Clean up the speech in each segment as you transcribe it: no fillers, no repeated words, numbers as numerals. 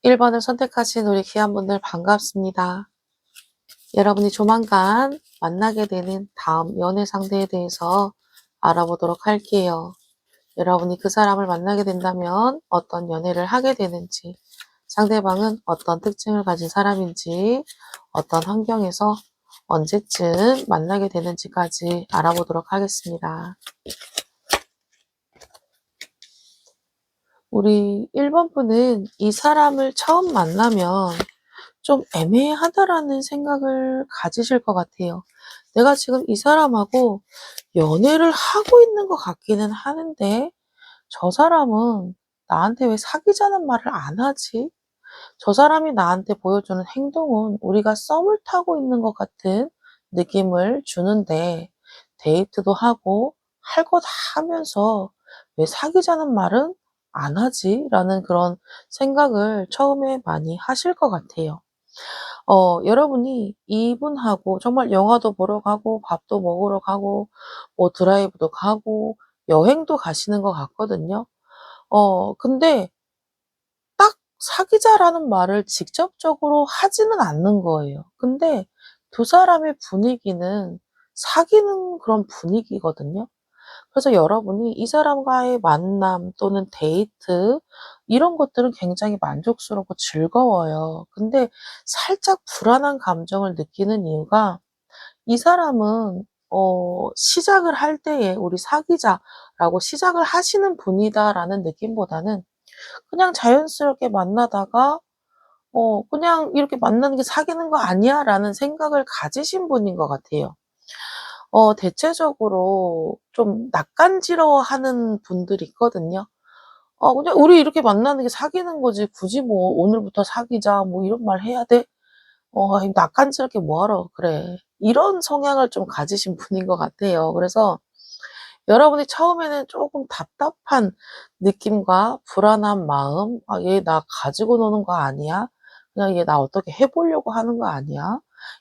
1번을 선택하신 우리 귀한분들 반갑습니다. 여러분이 조만간 만나게 되는 다음 연애 상대에 대해서 알아보도록 할게요. 여러분이 그 사람을 만나게 된다면 어떤 연애를 하게 되는지, 상대방은 어떤 특징을 가진 사람인지, 어떤 환경에서 언제쯤 만나게 되는지까지 알아보도록 하겠습니다. 우리 1번 분은 이 사람을 처음 만나면 좀 애매하다라는 생각을 가지실 것 같아요. 내가 지금 이 사람하고 연애를 하고 있는 것 같기는 하는데 저 사람은 나한테 왜 사귀자는 말을 안 하지? 저 사람이 나한테 보여주는 행동은 우리가 썸을 타고 있는 것 같은 느낌을 주는데 데이트도 하고 할 거 다 하면서 왜 사귀자는 말은 안 하지? 라는 그런 생각을 처음에 많이 하실 것 같아요. 여러분이 이분하고 정말 영화도 보러 가고 밥도 먹으러 가고 뭐 드라이브도 가고 여행도 가시는 것 같거든요. 근데 딱 사귀자라는 말을 직접적으로 하지는 않는 거예요. 근데 두 사람의 분위기는 사귀는 그런 분위기거든요. 그래서 여러분이 이 사람과의 만남 또는 데이트 이런 것들은 굉장히 만족스럽고 즐거워요. 근데 살짝 불안한 감정을 느끼는 이유가 이 사람은 시작을 할 때에 '우리 사귀자.'라고 시작을 하시는 분이다라는 느낌보다는 그냥 자연스럽게 만나다가 '그냥 이렇게 만나는 게 사귀는 거 아니야?'라는 생각을 가지신 분인 것 같아요. 대체적으로 좀 낯간지러워하는 분들이 있거든요. 그냥 '우리 이렇게 만나는 게 사귀는 거지 굳이 뭐 오늘부터 사귀자 뭐 이런 말 해야 돼? 낯간지럽게 뭐하러 그래.' 이런 성향을 좀 가지신 분인 것 같아요. 그래서 여러분이 처음에는 쪼금 답답한 느낌과 불안한 마음 '아 얘 나 가지고 노는 거 아니야? 그냥 얘 나 어떻게 해 보려고 하는 거 아니야?'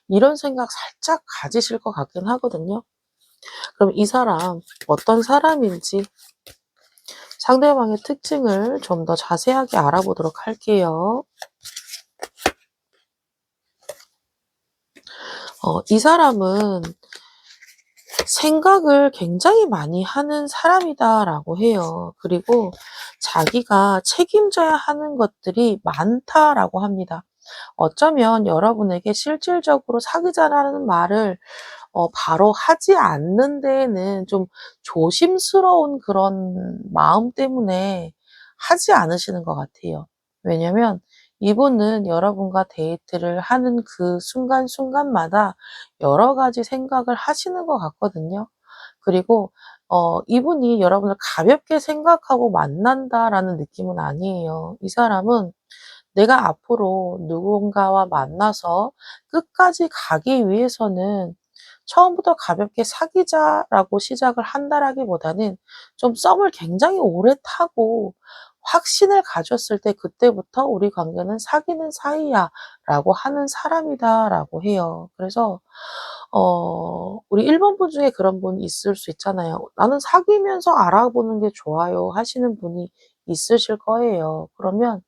이런 생각 살짝 가지실 것 같긴 하거든요. 그럼 이 사람 어떤 사람인지 상대방의 특징을 좀 더 자세하게 알아보도록 할게요. 이 사람은 생각을 굉장히 많이 하는 사람이다라고 해요. 그리고 자기가 책임져야 하는 것들이 많다라고 합니다. 어쩌면 여러분에게 실질적으로 사귀자라는 말을 바로 하지 않는 데에는 좀 조심스러운 그런 마음 때문에 하지 않으시는 것 같아요. 왜냐면 이분은 여러분과 데이트를 하는 그 순간순간마다 여러 가지 생각을 하시는 것 같거든요. 그리고 이분이 여러분을 가볍게 생각하고 만난다라는 느낌은 아니에요. 이 사람은 내가 앞으로 누군가와 만나서 끝까지 가기 위해서는 처음부터 가볍게 사귀자라고 시작을 한다라기보다는 좀 썸을 굉장히 오래 타고 확신을 가졌을 때 그때부터 '우리 관계는 사귀는 사이야.'라고 하는 사람이다라고 해요. 그래서 우리 1번 분 중에 그런 분이 있을 수 있잖아요. '나는 사귀면서 알아보는 게 좋아요.' 하시는 분이 있으실 거예요. 그러면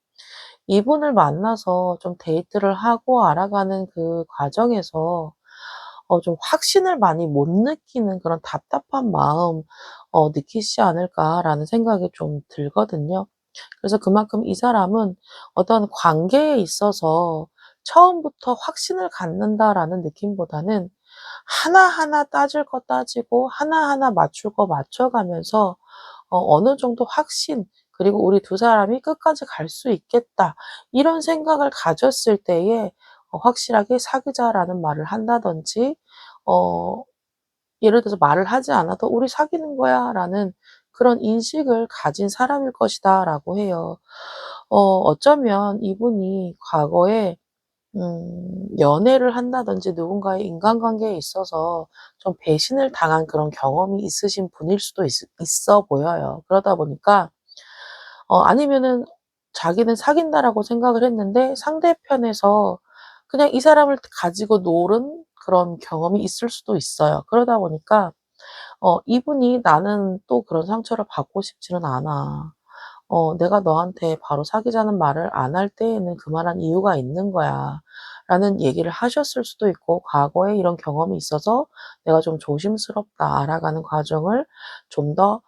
이분을 만나서 좀 데이트를 하고 알아가는 그 과정에서 좀 확신을 많이 못 느끼는 그런 답답한 마음 느끼시지 않을까라는 생각이 좀 들거든요. 그래서 그만큼 이 사람은 어떤 관계에 있어서 처음부터 확신을 갖는다라는 느낌보다는 하나하나 따질 거 따지고 하나하나 맞출 거 맞춰가면서 어느 정도 확신 그리고 '우리 두 사람이 끝까지 갈 수 있겠다.' 이런 생각을 가졌을 때에 확실하게 "사귀자."라는 말을 한다든지 어 예를 들어서 말을 하지 않아도 '우리 사귀는 거야.'라는 그런 인식을 가진 사람일 것이다라고 해요. 어쩌면 이분이 과거에 연애를 한다든지 누군가의 인간관계에 있어서 좀 배신을 당한 그런 경험이 있으신 분일 수도 있어 보여요. 그러다 보니까 아니면은 자기는 사귄다라고 생각을 했는데 상대편에서 그냥 이 사람을 가지고 노는 그런 경험이 있을 수도 있어요. 그러다 보니까 이분이 '나는 또 그런 상처를 받고 싶지는 않아. 내가 너한테 바로 사귀자는 말을 안 할 때에는 그만한 이유가 있는 거야.' 라는 얘기를 하셨을 수도 있고, '과거에 이런 경험이 있어서 내가 좀 조심스럽다. 알아가는 과정을 좀 더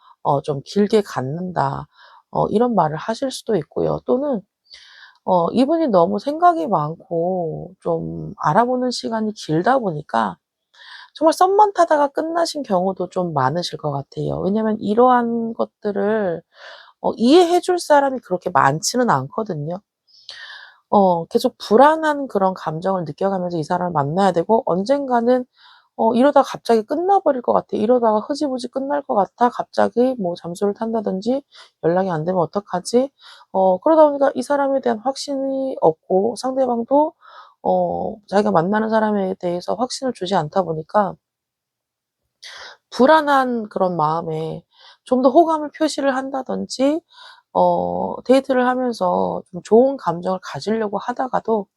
좀 길게 갖는다.' 이런 말을 하실 수도 있고요. 또는 이분이 너무 생각이 많고 좀 알아보는 시간이 길다 보니까 정말 썸만 타다가 끝나신 경우도 좀 많으실 것 같아요. 왜냐면 이러한 것들을 이해해 줄 사람이 그렇게 많지는 않거든요. 계속 불안한 그런 감정을 느껴가면서 이 사람을 만나야 되고, 언젠가는 이러다가 갑자기 끝나버릴 것 같아. 이러다가 흐지부지 끝날 것 같아. 갑자기 뭐 잠수를 탄다든지 연락이 안 되면 어떡하지? 그러다 보니까 이 사람에 대한 확신이 없고, 상대방도 자기가 만나는 사람에 대해서 확신을 주지 않다 보니까 불안한 그런 마음에 좀 더 호감을 표시를 한다든지 데이트를 하면서 좀 좋은 감정을 가지려고 하다가도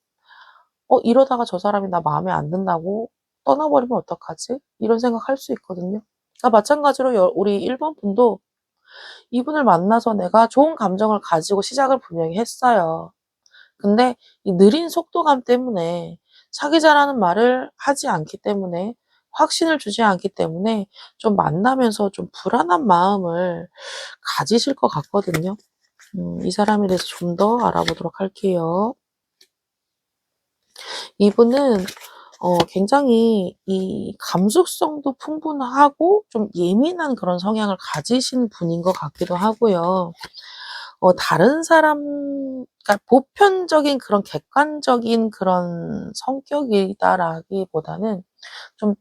'이러다가 저 사람이 나 마음에 안 든다고 떠나버리면 어떡하지?' 이런 생각할 수 있거든요. 마찬가지로 우리 1번 분도 이분을 만나서 내가 좋은 감정을 가지고 시작을 분명히 했어요. 근데 이 느린 속도감 때문에 사귀자라는 말을 하지 않기 때문에, 확신을 주지 않기 때문에 좀 만나면서 좀 불안한 마음을 가지실 것 같거든요. 이 사람에 대해서 좀 더 알아보도록 할게요. 이분은 굉장히 이 감수성도 풍부하고 좀 예민한 그런 성향을 가지신 분인 것 같기도 하고요. 다른 사람, 그러니까 보편적인 그런 객관적인 그런 성격이다라기보다는 좀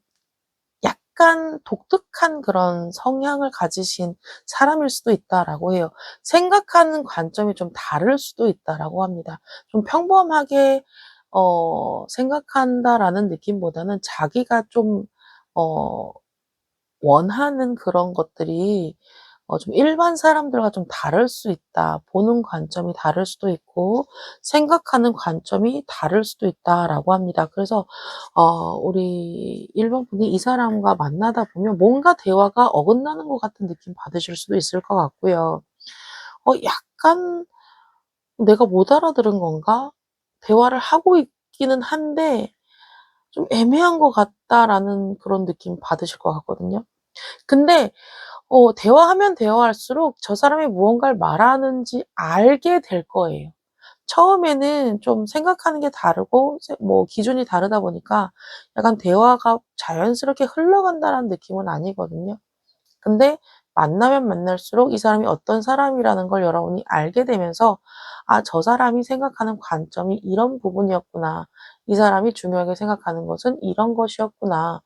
약간 독특한 그런 성향을 가지신 사람일 수도 있다라고 해요. 생각하는 관점이 좀 다를 수도 있다라고 합니다. 좀 평범하게 생각한다라는 느낌보다는 자기가 좀 어 원하는 그런 것들이 좀 일반 사람들과 좀 다를 수 있다. 보는 관점이 다를 수도 있고 생각하는 관점이 다를 수도 있다라고 합니다. 그래서 우리 1번 분이 이 사람과 만나다 보면 뭔가 대화가 어긋나는 것 같은 느낌 받으실 수도 있을 것 같고요. 약간 '내가 못 알아들은 건가?' 대화를 하고 있기는 한데 '좀 애매한 것 같다.'라는 그런 느낌 받으실 것 같거든요. 근데 대화하면 대화할수록 저 사람이 무언가를 말하는지 알게 될 거예요. 처음에는 좀 생각하는 게 다르고 뭐 기준이 다르다 보니까 약간 대화가 자연스럽게 흘러간다라는 느낌은 아니거든요. 근데 만나면 만날수록 이 사람이 어떤 사람이라는 걸 여러분이 알게 되면서 '아, 저 사람이 생각하는 관점이 이런 부분이었구나. 이 사람이 중요하게 생각하는 것은 이런 것이었구나.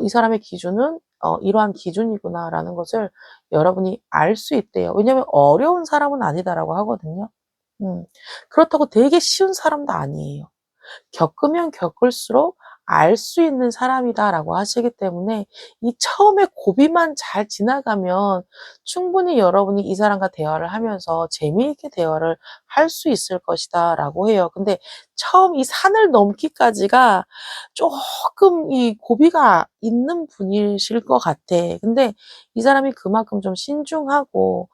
이 사람의 기준은 이러한 기준이구나.'라는 것을 여러분이 알 수 있대요. 왜냐하면 "어려운 사람은 아니다."라고 하거든요. 음. 그렇다고 되게 쉬운 사람도 아니에요. 겪으면 겪을수록 알 수 있는 사람이다라고 하시기 때문에 이 처음에 고비만 잘 지나가면 충분히 여러분이 이 사람과 대화를 하면서 재미있게 대화를 할 수 있을 것이다라고 해요. 근데 처음 이 산을 넘기까지가 쪼끔 이 고비가 있는 분이실 것 같아. 근데 이 사람이 그만큼 좀 신중하고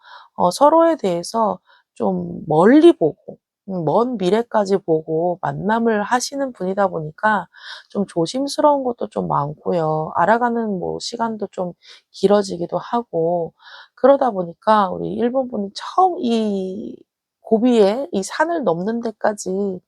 서로에 대해서 좀 멀리 보고 먼 미래까지 보고 만남을 하시는 분이다 보니까 좀 조심스러운 것도 좀 많고요. 알아가는 뭐 시간도 좀 길어지기도 하고, 그러다 보니까 우리 일본 분이 처음 이 고비에 이 산을 넘는 데까지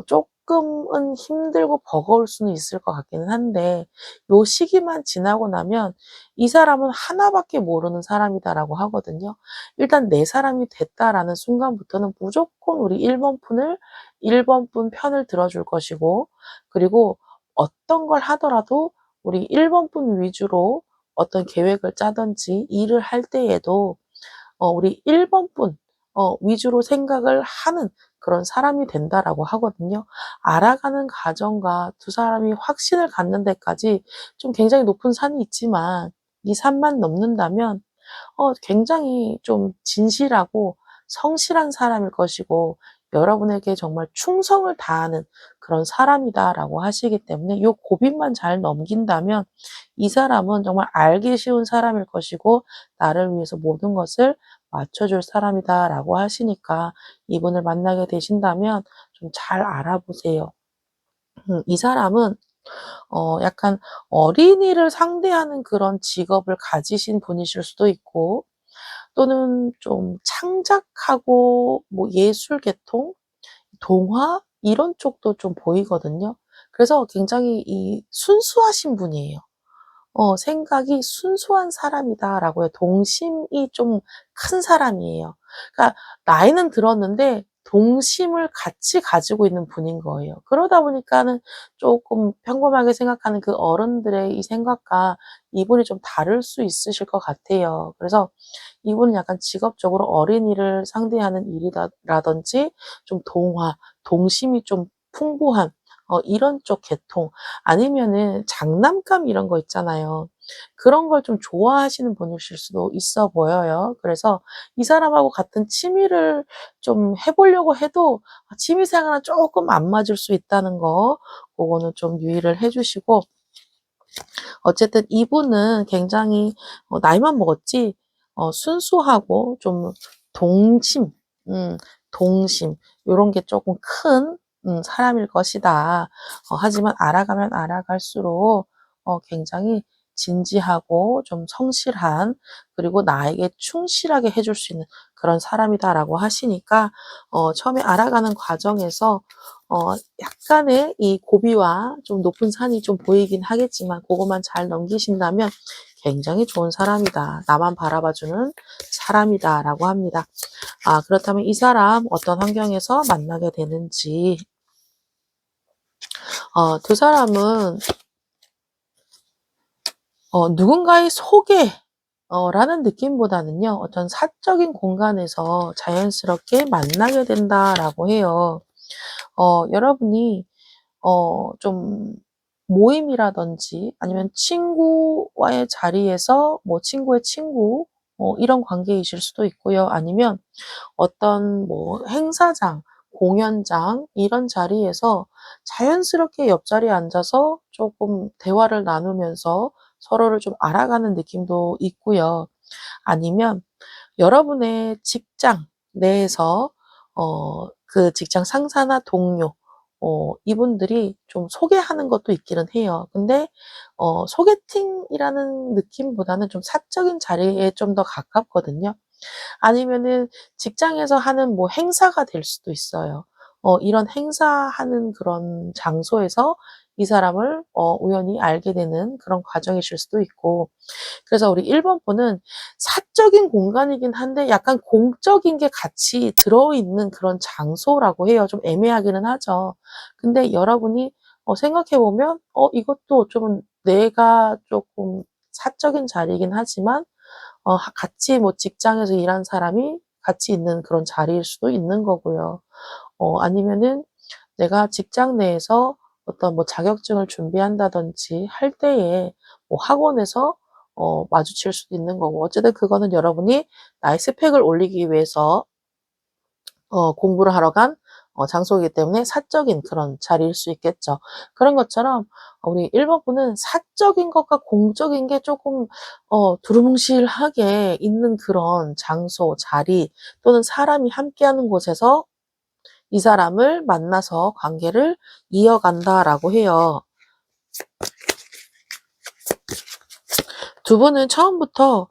쪼끔은 힘들고 버거울 수는 있을 것 같기는 한데, 요 시기만 지나고 나면 "이 사람은 하나밖에 모르는 사람이다."라고 하거든요. 일단 '내 사람이 됐다.'라는 순간부터는 무조건 우리 1번 푼을 1번 분 편을 들어 줄 것이고, 그리고 어떤 걸 하더라도 우리 1번 분 위주로 어떤 계획을 짜든지 일을 할 때에도 우리 1번 분 위주로 생각을 하는 그런 사람이 된다라고 하거든요. 알아가는 과정과 두 사람이 확신을 갖는 데까지 좀 굉장히 높은 산이 있지만 이 산만 넘는다면 굉장히 좀 진실하고 성실한 사람일 것이고 여러분에게 정말 충성을 다하는 그런 사람이다라고 하시기 때문에 요 고비만 잘 넘긴다면 이 사람은 정말 알기 쉬운 사람일 것이고 나를 위해서 모든 것을 맞춰줄 사람이다라고 하시니까 이분을 만나게 되신다면 좀 잘 알아보세요. 이 사람은 약간 어린이를 상대하는 그런 직업을 가지신 분이실 수도 있고 또는 좀 창작하고 뭐 예술 계통, 동화 이런 쪽도 좀 보이거든요. 그래서 굉장히 이 순수하신 분이에요. 생각이 순수한 사람이다라고 해요. 동심이 좀 큰 사람이에요. 그러니까 나이는 들었는데 동심을 같이 가지고 있는 분인 거예요. 그러다 보니까는 쪼끔 평범하게 생각하는 그 어른들의 이 생각과 이분이 좀 다를 수 있으실 것 같아요. 그래서 이분은 약간 직업적으로 어린이를 상대하는 일이다 라든지 좀 동화, 동심이 좀 풍부한 이런 쪽 계통 아니면은 장난감 이런 거 있잖아요. 그런 걸 좀 좋아하시는 분이실 수도 있어 보여요. 그래서 이 사람하고 같은 취미를 좀 해 보려고 해도 취미 생활은 쪼끔 안 맞을 수 있다는 거 고거는 좀 유의를 해 주시고 어쨌든 이분은 굉장히 나이만 먹었지 순수하고 좀 동심, 음 동심 요런 게 쪼끔 큰 사람일 것이다. 하지만 알아가면 알아갈수록 굉장히 진지하고 좀 성실한 그리고 나에게 충실하게 해줄 수 있는 그런 사람이다라고 하시니까 처음에 알아가는 과정에서 약간의 이 고비와 좀 높은 산이 좀 보이긴 하겠지만 고거만 잘 넘기신다면 굉장히 좋은 사람이다. 나만 바라봐주는 사람이다라고 합니다. 그렇다면 이 사람 어떤 환경에서 만나게 되는지 두 사람은 누군가의 소개 라는 느낌보다는요. 어떤 사적인 공간에서 자연스럽게 만나게 된다라고 해요. 여러분이 좀 모임이라든지 아니면 친구와의 자리에서 뭐 친구의 친구 이런 관계이실 수도 있고요. 아니면 어떤 뭐 행사장, 공연장 이런 자리에서 자연스럽게 옆자리에 앉아서 조금 대화를 나누면서 서로를 좀 알아가는 느낌도 있고요. 아니면 여러분의 직장 내에서 그 직장 상사나 동료 이분들이 좀 소개하는 것도 있기는 해요. 근데 소개팅이라는 느낌보다는 좀 사적인 자리에 좀 더 가깝거든요. 아니면은 직장에서 하는 뭐 행사가 될 수도 있어요. 이런 행사하는 그런 장소에서 이 사람을 우연히 알게 되는 그런 과정이실 수도 있고 그래서 우리 1번 분은 사적인 공간이긴 한데 약간 공적인 게 같이 들어있는 그런 장소라고 해요. 좀 애매하기는 하죠. 근데 여러분이 생각해 보면 이것도 어쩌면 내가 쪼끔 사적인 자리이긴 하지만 같이 뭐 직장에서 일하는 사람이 같이 있는 그런 자리일 수도 있는 거고요. 아니면은 내가 직장 내에서 어떤 뭐 자격증을 준비한다든지 할 때에 뭐 학원에서 마주칠 수도 있는 거고 어쨌든 그거는 여러분이 나의 스펙을 올리기 위해서 공부를 하러 간 장소이기 때문에 사적인 그런 자리일 수 있겠죠. 그런 것처럼 우리 1번 분은 사적인 것과 공적인 게 쪼끔 두루뭉실하게 있는 그런 장소, 자리 또는 사람이 함께하는 곳에서 이 사람을 만나서 관계를 이어간다라고 해요. 두 분은 처음부터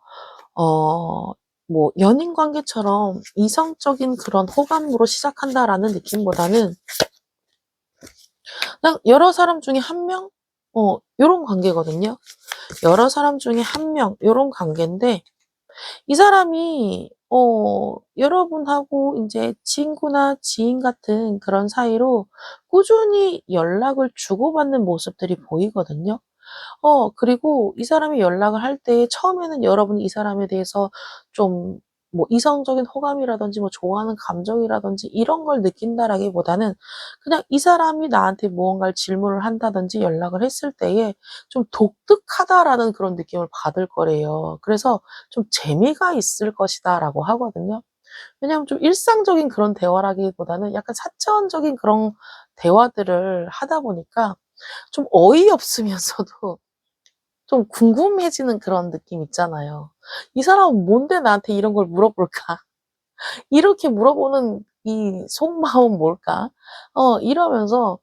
어 뭐 연인 관계처럼 이성적인 그런 호감으로 시작한다라는 느낌보다는 그냥 여러 사람 중에 한 명? 요런 관계거든요. 여러 사람 중에 한 명 요런 관계인데 이 사람이 여러분하고 인제 친구나 지인 같은 그런 사이로 꾸준히 연락을 주고받는 모습들이 보이거든요. 그리고 이 사람이 연락을 할 때 처음에는 여러분이 이 사람에 대해서 좀 뭐 이성적인 호감이라든지 뭐 좋아하는 감정이라든지 이런 걸 느낀다라기보다는 그냥 이 사람이 나한테 무언가를 질문을 한다든지 연락을 했을 때에 좀 '독특하다.'라는 그런 느낌을 받을 거래요. 그래서 좀 '재미가 있을 것이다.'라고 하거든요. 왜냐하면 좀 일상적인 그런 대화라기보다는 약간 사차원적인 그런 대화들을 하다 보니까 좀 어이없으면서도 좀 궁금해지는 그런 느낌 있잖아요. '이 사람은 뭔데 나한테 이런 걸 물어볼까? 이렇게 물어보는 이 속마음은 뭘까?' 이러면서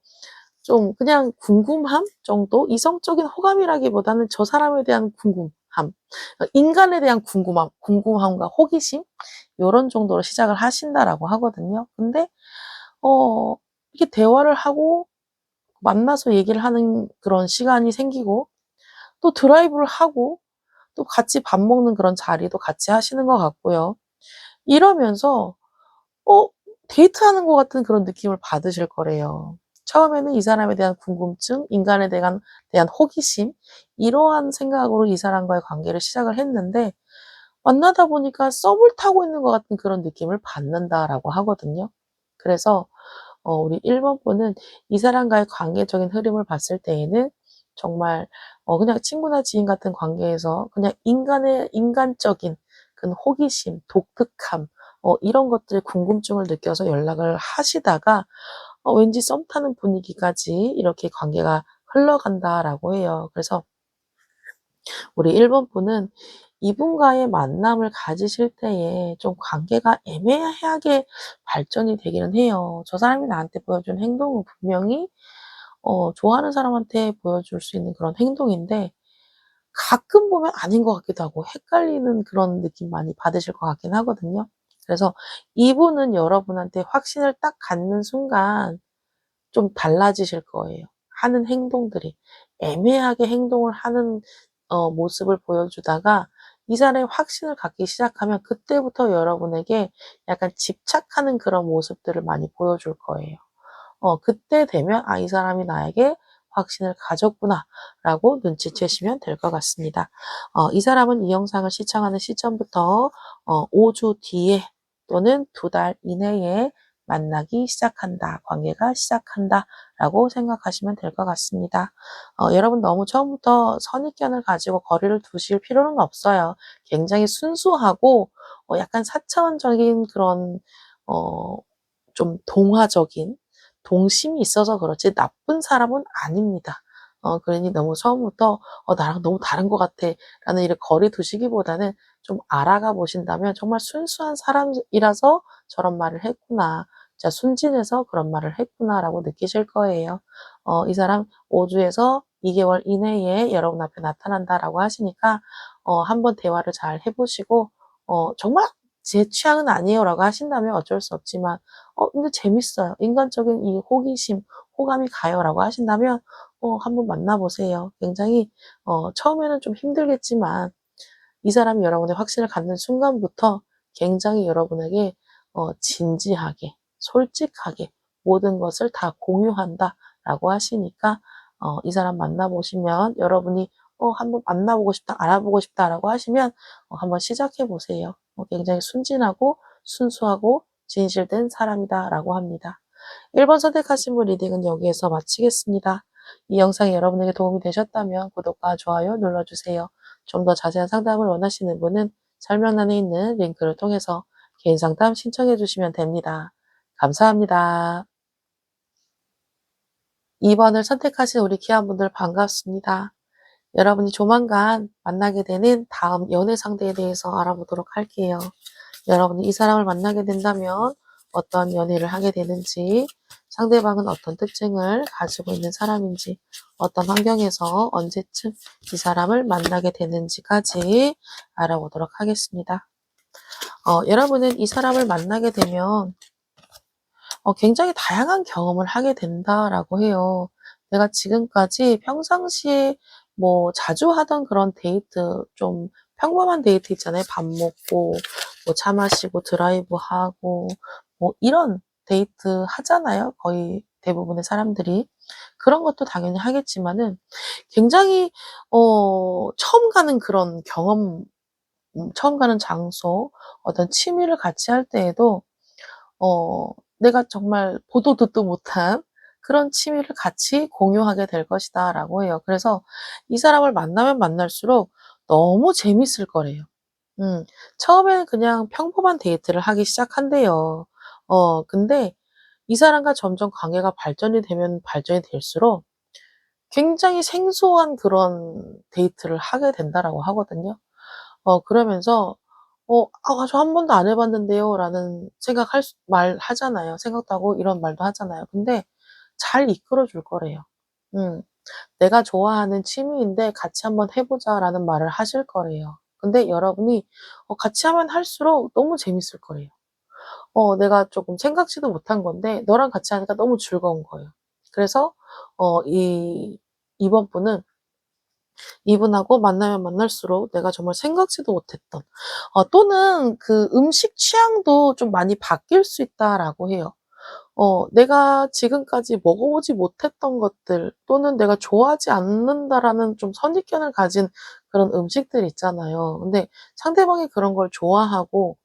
좀 그냥 궁금함 정도? 이성적인 호감이라기보다는 저 사람에 대한 궁금함, 인간에 대한 궁금함과 호기심 요런 정도로 시작을 하신다라고 하거든요. 근데 어 이렇게 대화를 하고 만나서 얘기를 하는 그런 시간이 생기고 또 드라이브를 하고 또 같이 밥 먹는 그런 자리도 같이 하시는 것 같고요. 이러면서 어 데이트하는 것 같은 그런 느낌을 받으실 거래요. 처음에는 이 사람에 대한 궁금증, 인간에 대한 호기심 이러한 생각으로 이 사람과의 관계를 시작을 했는데 만나다 보니까 썸을 타고 있는 것 같은 그런 느낌을 받는다라고 하거든요. 그래서 우리 1번 분은 이 사람과의 관계적인 흐름을 봤을 때에는 정말 그냥 친구나 지인 같은 관계에서 그냥 인간적인 그런 호기심, 독특함 이런 것들 궁금증을 느껴서 연락을 하시다가 왠지 썸 타는 분위기까지 이렇게 관계가 흘러간다라고 해요. 그래서 우리 1번 분은 이분과의 만남을 가지실 때에 좀 관계가 애매하게 발전이 되기는 해요. 저 사람이 나한테 보여준 행동은 분명히 좋아하는 사람한테 보여줄 수 있는 그런 행동인데 가끔 보면 아닌 것 같기도 하고 헷갈리는 그런 느낌 많이 받으실 것 같긴 하거든요. 그래서 이분은 여러분한테 확신을 딱 갖는 순간 좀 달라지실 거예요. 하는 행동들이. 애매하게 행동을 하는 모습을 보여주다가 이 사람이 확신을 갖기 시작하면 그때부터 여러분에게 약간 집착하는 그런 모습들을 많이 보여줄 거예요. 그때 되면 '아 이 사람이 나에게 확신을 가졌구나.'라고 눈치채시면 될 것 같습니다. 이 사람은 이 영상을 시청하는 시점부터 5주 뒤에 또는 2달 이내에 만나기 시작한다, 관계가 시작한다라고 생각하시면 될 것 같습니다. 여러분 너무 처음부터 선입견을 가지고 거리를 두실 필요는 없어요. 굉장히 순수하고 약간 사차원적인 그런 어 좀 동화적인 동심이 있어서 그렇지 나쁜 사람은 아닙니다. 그러니 너무 처음부터 '나랑 너무 다른 것 같아.'라는 이렇게 거리 두시기보다는 좀 알아가 보신다면 '정말 순수한 사람이라서 저런 말을 했구나. 진짜 순진해서 그런 말을 했구나.'라고 느끼실 거예요. 이 사람 5 주에서 2 개월 이내에 여러분 앞에 나타난다라고 하시니까 한번 대화를 잘 해 보시고 정말 '제 취향은 아니에요.'라고 하신다면 어쩔 수 없지만 근데 재밌어요. 인간적인 이 호기심, 호감이 가요.'라고 하신다면 한번 만나 보세요. 굉장히 처음에는 좀 힘들겠지만 이 사람이 여러분의 확신을 갖는 순간부터 굉장히 여러분에게 진지하게 솔직하게 모든 것을 다 공유한다라고 하시니까 이 사람 만나 보시면 여러분이 '한번 만나 보고 싶다. 알아보고 싶다.'라고 하시면 한번 시작해 보세요. 굉장히 순진하고 순수하고 진실된 사람이다라고 합니다. 1번 선택하신 분 리딩은 여기에서 마치겠습니다. 이 영상이 여러분에게 도움이 되셨다면 구독과 좋아요 눌러주세요. 좀 더 자세한 상담을 원하시는 분은 설명란에 있는 링크를 통해서 개인 상담 신청해 주시면 됩니다. 감사합니다. 2번을 선택하신 우리 귀한분들 반갑습니다. 여러분이 조만간 만나게 되는 다음 연애 상대에 대해서 알아보도록 할게요. 여러분이 이 사람을 만나게 된다면 어떤 연애를 하게 되는지, 상대방은 어떤 특징을 가지고 있는 사람인지, 어떤 환경에서 언제쯤 이 사람을 만나게 되는지까지 알아보도록 하겠습니다. 여러분은 이 사람을 만나게 되면 굉장히 다양한 경험을 하게 된다라고 해요. 내가 지금까지 평상시에 뭐 자주 하던 그런 데이트, 좀 평범한 데이트 있잖아요. 밥 먹고 뭐 차 마시고 드라이브하고 뭐 이런 데이트 하잖아요. 거의 대부분의 사람들이. 그런 것도 당연히 하겠지만은 굉장히 처음 가는 그런 경험, 처음 가는 장소, 어떤 취미를 같이 할 때에도 내가 정말 보도 듣도 못한 그런 취미를 같이 공유하게 될 것이다라고 해요. 그래서 이 사람을 만나면 만날수록 너무 재밌을 거래요. 음. 처음에는 그냥 평범한 데이트를 하기 시작한대요. 근데 이 사람과 점점 관계가 발전이 되면 발전이 될수록 굉장히 생소한 그런 데이트를 하게 된다라고 하거든요. 그러면서 "아 저 한 번도 안 해 봤는데요."라는 생각할 수 말하잖아요. 생각도 하고 이런 말도 하잖아요. 근데 잘 이끌어 줄 거래요. 음. "내가 좋아하는 취미인데 같이 한번 해 보자."라는 말을 하실 거래요. 근데 여러분이 같이 하면 할수록 너무 재밌을 거래요. 내가 조금 생각지도 못한 건데 너랑 같이 하니까 너무 즐거운 거예요. 그래서 이번 분은 이분하고 만나면 만날수록 내가 정말 생각지도 못했던 또는 그 "음식 취향도 좀 많이 바뀔 수 있다."라고 해요. 내가 지금까지 먹어보지 못했던 것들 또는 '내가 좋아하지 않는다.'라는 좀 선입견을 가진 그런 음식들 있잖아요. 근데 상대방이 그런 걸 좋아하고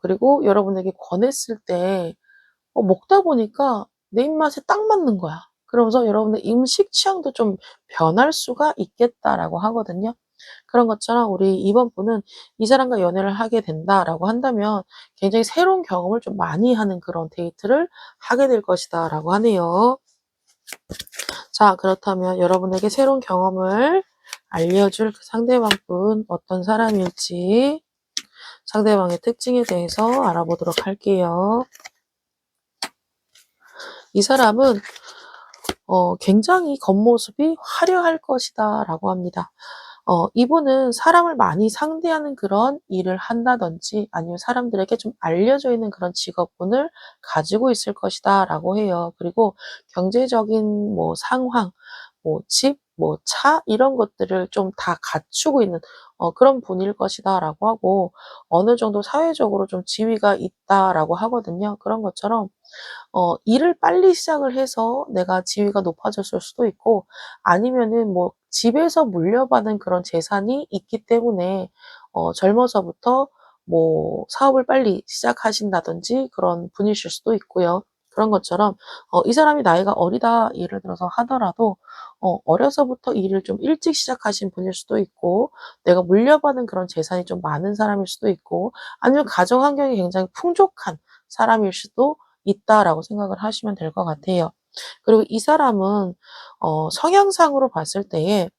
그리고 여러분에게 권했을 때 먹다 보니까 내 입맛에 딱 맞는 거야. 그러면서 여러분의 음식 취향도 좀 변할 수가 있겠다라고 하거든요. 그런 것처럼 우리 이번 분은 이 사람과 연애를 하게 된다라고 한다면 굉장히 새로운 경험을 좀 많이 하는 그런 데이트를 하게 될 것이다라고 하네요. 자, 그렇다면 여러분에게 새로운 경험을 알려줄 그 상대방 분 어떤 사람일지 상대방의 특징에 대해서 알아보도록 할게요. 이 사람은 굉장히 겉모습이 화려할 것이다라고 합니다. 이분은 사람을 많이 상대하는 그런 일을 한다든지 아니면 사람들에게 좀 알려져 있는 그런 직업군을 가지고 있을 것이다라고 해요. 그리고 경제적인 뭐 상황, 뭐 집, 뭐 차 이런 것들을 좀 다 갖추고 있는 그런 분일 것이다라고 하고 어느 정도 사회적으로 좀 지위가 있다라고 하거든요. 그런 것처럼 일을 빨리 시작을 해서 내가 지위가 높아졌을 수도 있고 아니면은 뭐 집에서 물려받은 그런 재산이 있기 때문에 젊어서부터 뭐 사업을 빨리 시작하신다든지 그런 분이실 수도 있고요. 그런 것처럼 이 사람이 나이가 어리다 예를 들어서 하더라도 어려서부터 일을 좀 일찍 시작하신 분일 수도 있고 내가 물려받은 그런 재산이 좀 많은 사람일 수도 있고 아니면 가정 환경이 굉장히 풍족한 사람일 수도 있다라고 생각을 하시면 될 것 같아요. 그리고 이 사람은 성향상으로 봤을 때에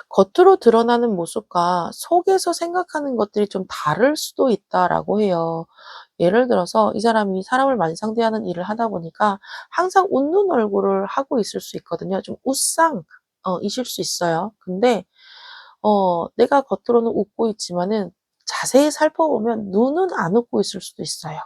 겉으로 드러나는 모습과 속에서 생각하는 것들이 좀 다를 수도 있다라고 해요. 예를 들어서 이 사람이 사람을 많이 상대하는 일을 하다 보니까 항상 웃는 얼굴을 하고 있을 수 있거든요. 좀 웃상 이실 수 있어요. 근데 내가 겉으로는 웃고 있지만은 자세히 살펴보면 눈은 안 웃고 있을 수도 있어요.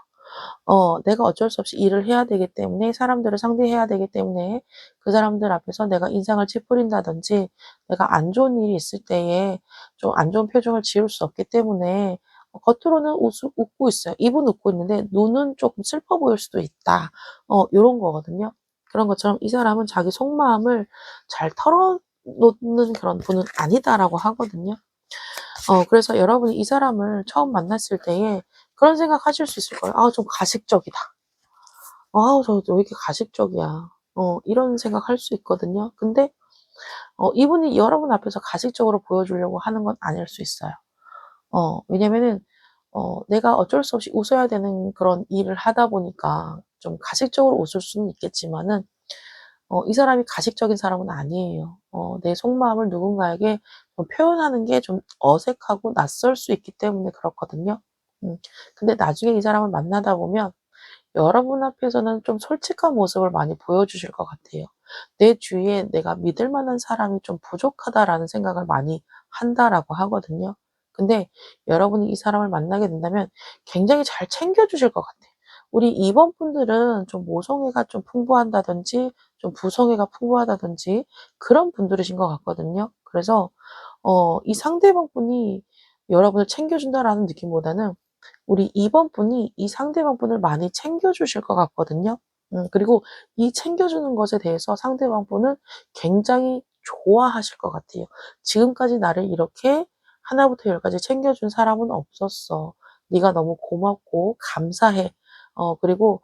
내가 어쩔 수 없이 일을 해야 되기 때문에 사람들을 상대해야 되기 때문에 그 사람들 앞에서 내가 인상을 찌푸린다든지 내가 안 좋은 일이 있을 때에 좀 안 좋은 표정을 지을 수 없기 때문에 겉으로는 웃고 있어요. 입은 웃고 있는데 눈은 조금 슬퍼 보일 수도 있다. 요런 거거든요. 그런 것처럼 이 사람은 자기 속마음을 잘 털어놓는 그런 분은 아니다라고 하거든요. 그래서 여러분이 이 사람을 처음 만났을 때에 그런 생각하실 수 있을 거예요. '아 좀 가식적이다. 아우 저 왜 이렇게 가식적이야.' 이런 생각할 수 있거든요. 근데 이분이 여러분 앞에서 가식적으로 보여주려고 하는 건 아닐 수 있어요. 왜냐면은 내가 어쩔 수 없이 웃어야 되는 그런 일을 하다 보니까 좀 가식적으로 웃을 수는 있겠지만은 이 사람이 가식적인 사람은 아니에요. 내 속마음을 누군가에게 좀 표현하는 게 좀 어색하고 낯설 수 있기 때문에 그렇거든요. 음. 근데 나중에 이 사람을 만나다 보면 여러분 앞에서는 좀 솔직한 모습을 많이 보여주실 것 같아요. 내 주위에 '내가 믿을 만한 사람이 좀 부족하다.'라는 생각을 많이 한다라고 하거든요. 근데 여러분이 이 사람을 만나게 된다면 굉장히 잘 챙겨 주실 것 같아요. 우리 2번 분들은 좀 모성애가 좀 풍부한다든지 좀 부성애가 풍부하다든지 그런 분들이신 것 같거든요. 그래서 이 상대방 분이 여러분을 챙겨 준다라는 느낌보다는 우리 2번 분이 이 상대방 분을 많이 챙겨 주실 것 같거든요. 그리고 이 챙겨 주는 것에 대해서 상대방 분은 굉장히 좋아하실 것 같아요. '지금까지 나를 이렇게 하나 부터 열까지 챙겨 준 사람은 없었어. 네가 너무 고맙고 감사해. 그리고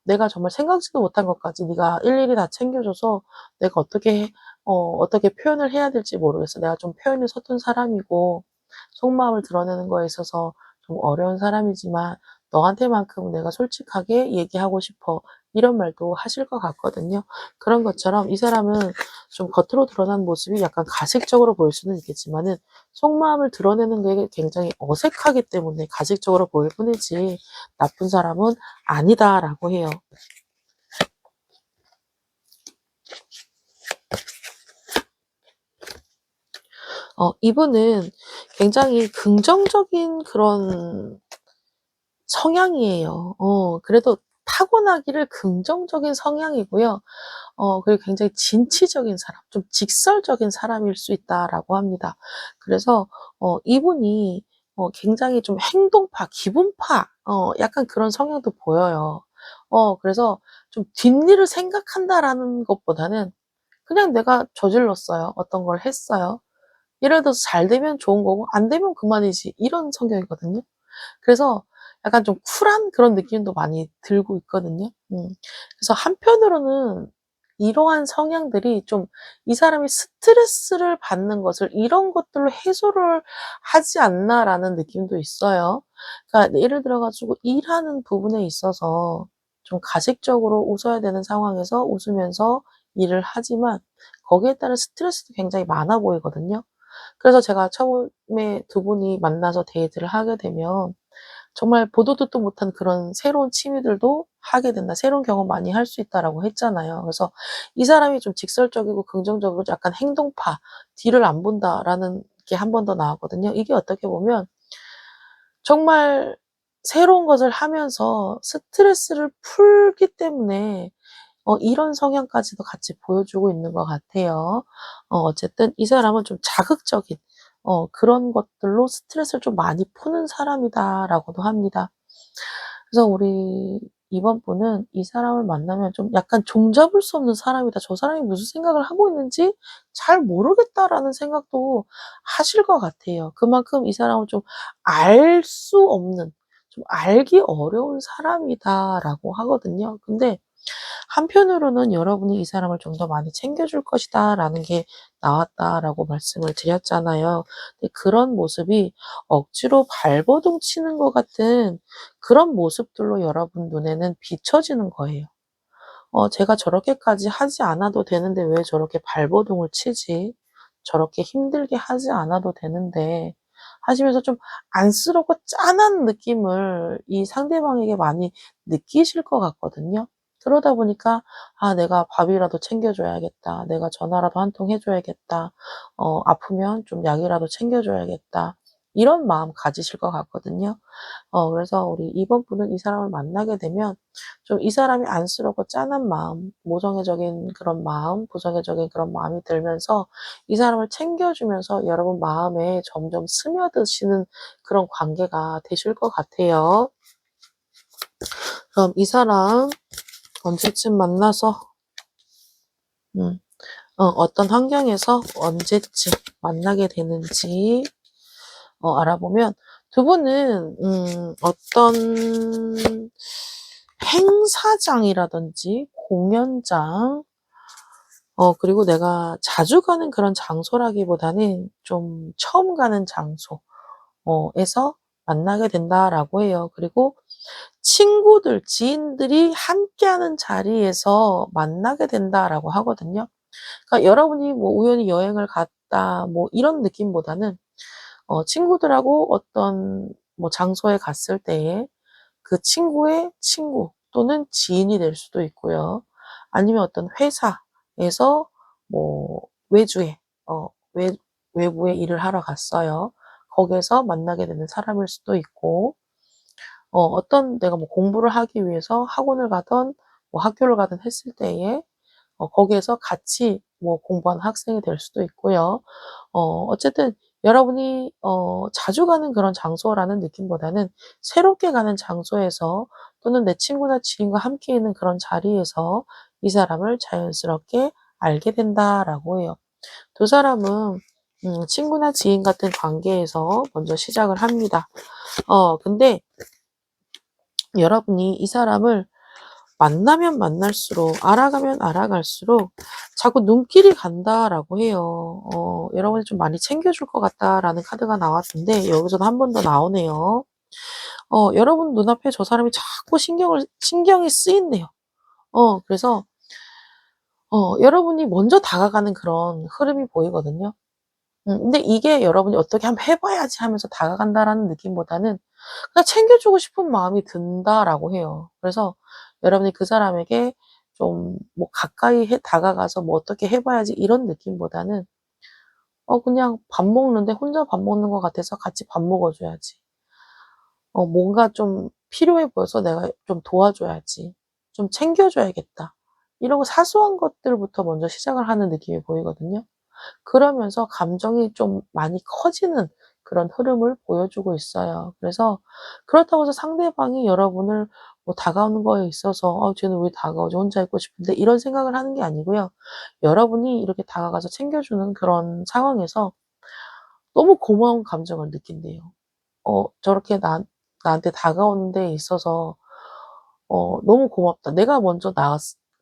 내가 정말 생각지도 못한 것까지 네가 일일이 다 챙겨 줘서 내가 어떻게 표현을 해야 될지 모르겠어. 내가 좀 표현이 서툰 사람이고 속마음을 드러내는 거에 있어서 좀 어려운 사람이지만 너한테만큼은 내가 솔직하게 얘기하고 싶어. 이런 말도 하실 것 같거든요. 그런 것처럼 이 사람은 좀 겉으로 드러난 모습이 약간 가식적으로 보일 수는 있겠지만은 속마음을 드러내는 게 굉장히 어색하기 때문에 가식적으로 보일 뿐이지 나쁜 사람은 아니다라고 해요. 이분은 굉장히 긍정적인 그런 성향이에요. 그래도 타고나기를 긍정적인 성향이고요. 그리고 굉장히 진취적인 사람, 좀 직설적인 사람일 수 있다라고 합니다. 그래서 이분이 굉장히 좀 행동파, 기분파, 약간 그런 성향도 보여요. 그래서 좀 뒷일을 생각한다라는 것보다는 그냥 내가 저질렀어요. 어떤 걸 했어요. 예를 들어서 잘 되면 좋은 거고 안 되면 그만이지 이런 성격이거든요. 그래서 약간 좀 쿨한 그런 느낌도 많이 들고 있거든요. 그래서 한편으로는 이러한 성향들이 좀 이 사람이 스트레스를 받는 것을 '이런 것들로 해소를 하지 않나.'라는 느낌도 있어요. 그러니까 예를 들어 가지고 일하는 부분에 있어서 좀 가식적으로 웃어야 되는 상황에서 웃으면서 일을 하지만 거기에 따른 스트레스도 굉장히 많아 보이거든요. 그래서 제가 처음에 두 분이 만나서 데이트를 하게 되면 정말 보도 듣도 못한 그런 새로운 취미들도 하게 된다. 새로운 경험 많이 할 수 있다라고 했잖아요. 그래서 이 사람이 좀 직설적이고 긍정적이고 약간 행동파, 뒤를 안 본다라는 게 한 번 더 나왔거든요. 이게 어떻게 보면 정말 새로운 것을 하면서 스트레스를 풀기 때문에 이런 성향까지도 같이 보여주고 있는 것 같아요. 어쨌든 이 사람은 좀 자극적인 그런 것들로 스트레스를 좀 많이 푸는 사람이다라고도 합니다. 그래서 우리 이번 분은 이 사람을 만나면 좀 약간 종잡을 수 없는 사람이다. '저 사람이 무슨 생각을 하고 있는지 잘 모르겠다.'라는 생각도 하실 것 같아요. 그만큼 이 사람은 좀 알 수 없는, 좀 알기 어려운 사람이다라고 하거든요. 근데 한편으로는 여러분이 이 사람을 좀 더 많이 챙겨줄 것이다라는 게 나왔다라고 말씀을 드렸잖아요. 근데 그런 모습이 억지로 발버둥 치는 것 같은 그런 모습들로 여러분 눈에는 비춰지는 거예요. '제가 저렇게까지 하지 않아도 되는데 왜 저렇게 발버둥을 치지? 저렇게 힘들게 하지 않아도 되는데.' 하시면서 좀 안쓰럽고 짠한 느낌을 이 상대방에게 많이 느끼실 것 같거든요. 그러다 보니까 '아 내가 밥이라도 챙겨 줘야겠다. 내가 전화라도 한 통 해 줘야겠다. 아프면 좀 약이라도 챙겨 줘야겠다.' 이런 마음 가지실 것 같거든요. 그래서 우리 이번 분은 이 사람을 만나게 되면 좀 이 사람이 안쓰럽고 짠한 마음, 모성애적인 그런 마음, 부성애적인 그런 마음이 들면서 이 사람을 챙겨주면서 여러분 마음에 점점 스며드시는 그런 관계가 되실 것 같아요. 그럼 이 사람 언제쯤 만나서 음, 어떤 환경에서 언제쯤 만나게 되는지 알아보면 두 분은 어떤 행사장이라든지 공연장 그리고 내가 자주 가는 그런 장소라기보다는 좀 처음 가는 장소 에서 만나게 된다라고 해요. 그리고 친구들, 지인들이 함께하는 자리에서 만나게 된다라고 하거든요. 그러니까 여러분이 뭐 우연히 여행을 갔다 뭐 이런 느낌보다는 친구들하고 어떤 뭐 장소에 갔을 때에 그 친구의 친구 또는 지인이 될 수도 있고요. 아니면 어떤 회사에서 뭐 외주에 어 외 외부에 일을 하러 갔어요. 거기에서 만나게 되는 사람일 수도 있고 어떤 내가 뭐 공부를 하기 위해서 학원을 가든 뭐 학교를 가든 했을 때에 거기에서 같이 뭐 공부하는 학생이 될 수도 있고요. 어쨌든 여러분이 자주 가는 그런 장소라는 느낌보다는 새롭게 가는 장소에서 또는 내 친구나 지인과 함께 있는 그런 자리에서 이 사람을 자연스럽게 알게 된다라고 해요. 두 사람은 친구나 지인 같은 관계에서 먼저 시작을 합니다. 근데 여러분이 이 사람을 만나면 만날수록 알아가면 알아갈수록 자꾸 눈길이 간다라고 해요. 여러분이 좀 많이 챙겨줄 것 같다라는 카드가 나왔는데 여기서도 한 번 더 나오네요. 여러분 눈앞에 저 사람이 자꾸 신경이 쓰인대요. 그래서 여러분이 먼저 다가가는 그런 흐름이 보이거든요. 근데 이게 여러분이 '어떻게 한번 해 봐야지.' 하면서 다가간다라는 느낌보다는 그냥 챙겨주고 싶은 마음이 든다라고 해요. 그래서 여러분이 그 사람에게 좀 뭐 가까이 다가가서 뭐 '어떻게 해 봐야지.' 이런 느낌보다는 그냥 밥 먹는데 혼자 밥 먹는 것 같아서 같이 밥 먹어 줘야지. 뭔가 좀 필요해 보여서 내가 좀 도와줘야지. 좀 챙겨 줘야겠다. 이러고 사소한 것들부터 먼저 시작을 하는 느낌이 보이거든요. 그러면서 감정이 좀 많이 커지는 그런 흐름을 보여주고 있어요. 그래서 그렇다고 해서 상대방이 여러분을 뭐 다가오는 거에 있어서 쟤는 왜 다가오지? 혼자 있고 싶은데.' 이런 생각을 하는 게 아니고요. 여러분이 이렇게 다가가서 챙겨주는 그런 상황에서 너무 고마운 감정을 느낀대요. 저렇게 나한테 다가오는 데 있어서 "너무 고맙다. 내가 먼저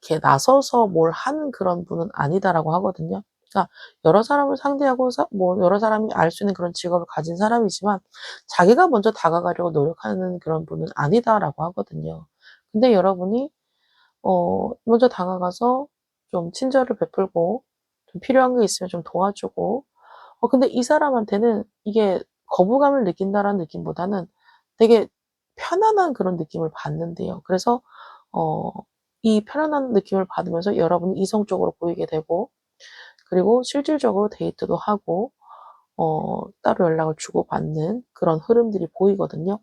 이렇게 나서서 뭘 하는 그런 분은 아니다."라고 하거든요. 그러니까 여러 사람을 상대하고 뭐 여러 사람이 알 수 있는 그런 직업을 가진 사람이지만 자기가 먼저 다가가려고 노력하는 그런 분은 아니다라고 하거든요. 근데 여러분이 먼저 다가가서 좀 친절을 베풀고 좀 필요한 게 있으면 좀 도와주고 근데 이 사람한테는 이게 거부감을 느낀다라는 느낌보다는 되게 편안한 그런 느낌을 받는대요. 그래서 어 이 편안한 느낌을 받으면서 여러분이 이성적으로 보이게 되고 그리고 실질적으로 데이트도 하고 따로 연락을 주고받는 그런 흐름들이 보이거든요.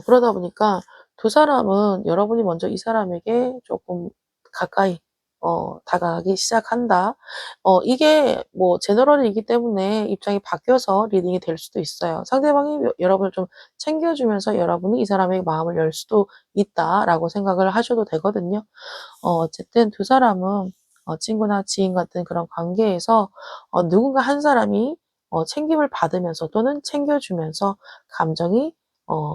그러다 보니까 두 사람은 여러분이 먼저 이 사람에게 조금 가까이 다가가기 시작한다. 이게 뭐 제너럴이기 때문에 입장이 바뀌어서 리딩이 될 수도 있어요. 상대방이 여러분을 좀 챙겨 주면서 여러분이 이 사람에게 마음을 열 수도 있다라고 생각을 하셔도 되거든요. 어쨌든 두 사람은 친구나 지인 같은 그런 관계에서 누군가 한 사람이 챙김을 받으면서 또는 챙겨주면서 감정이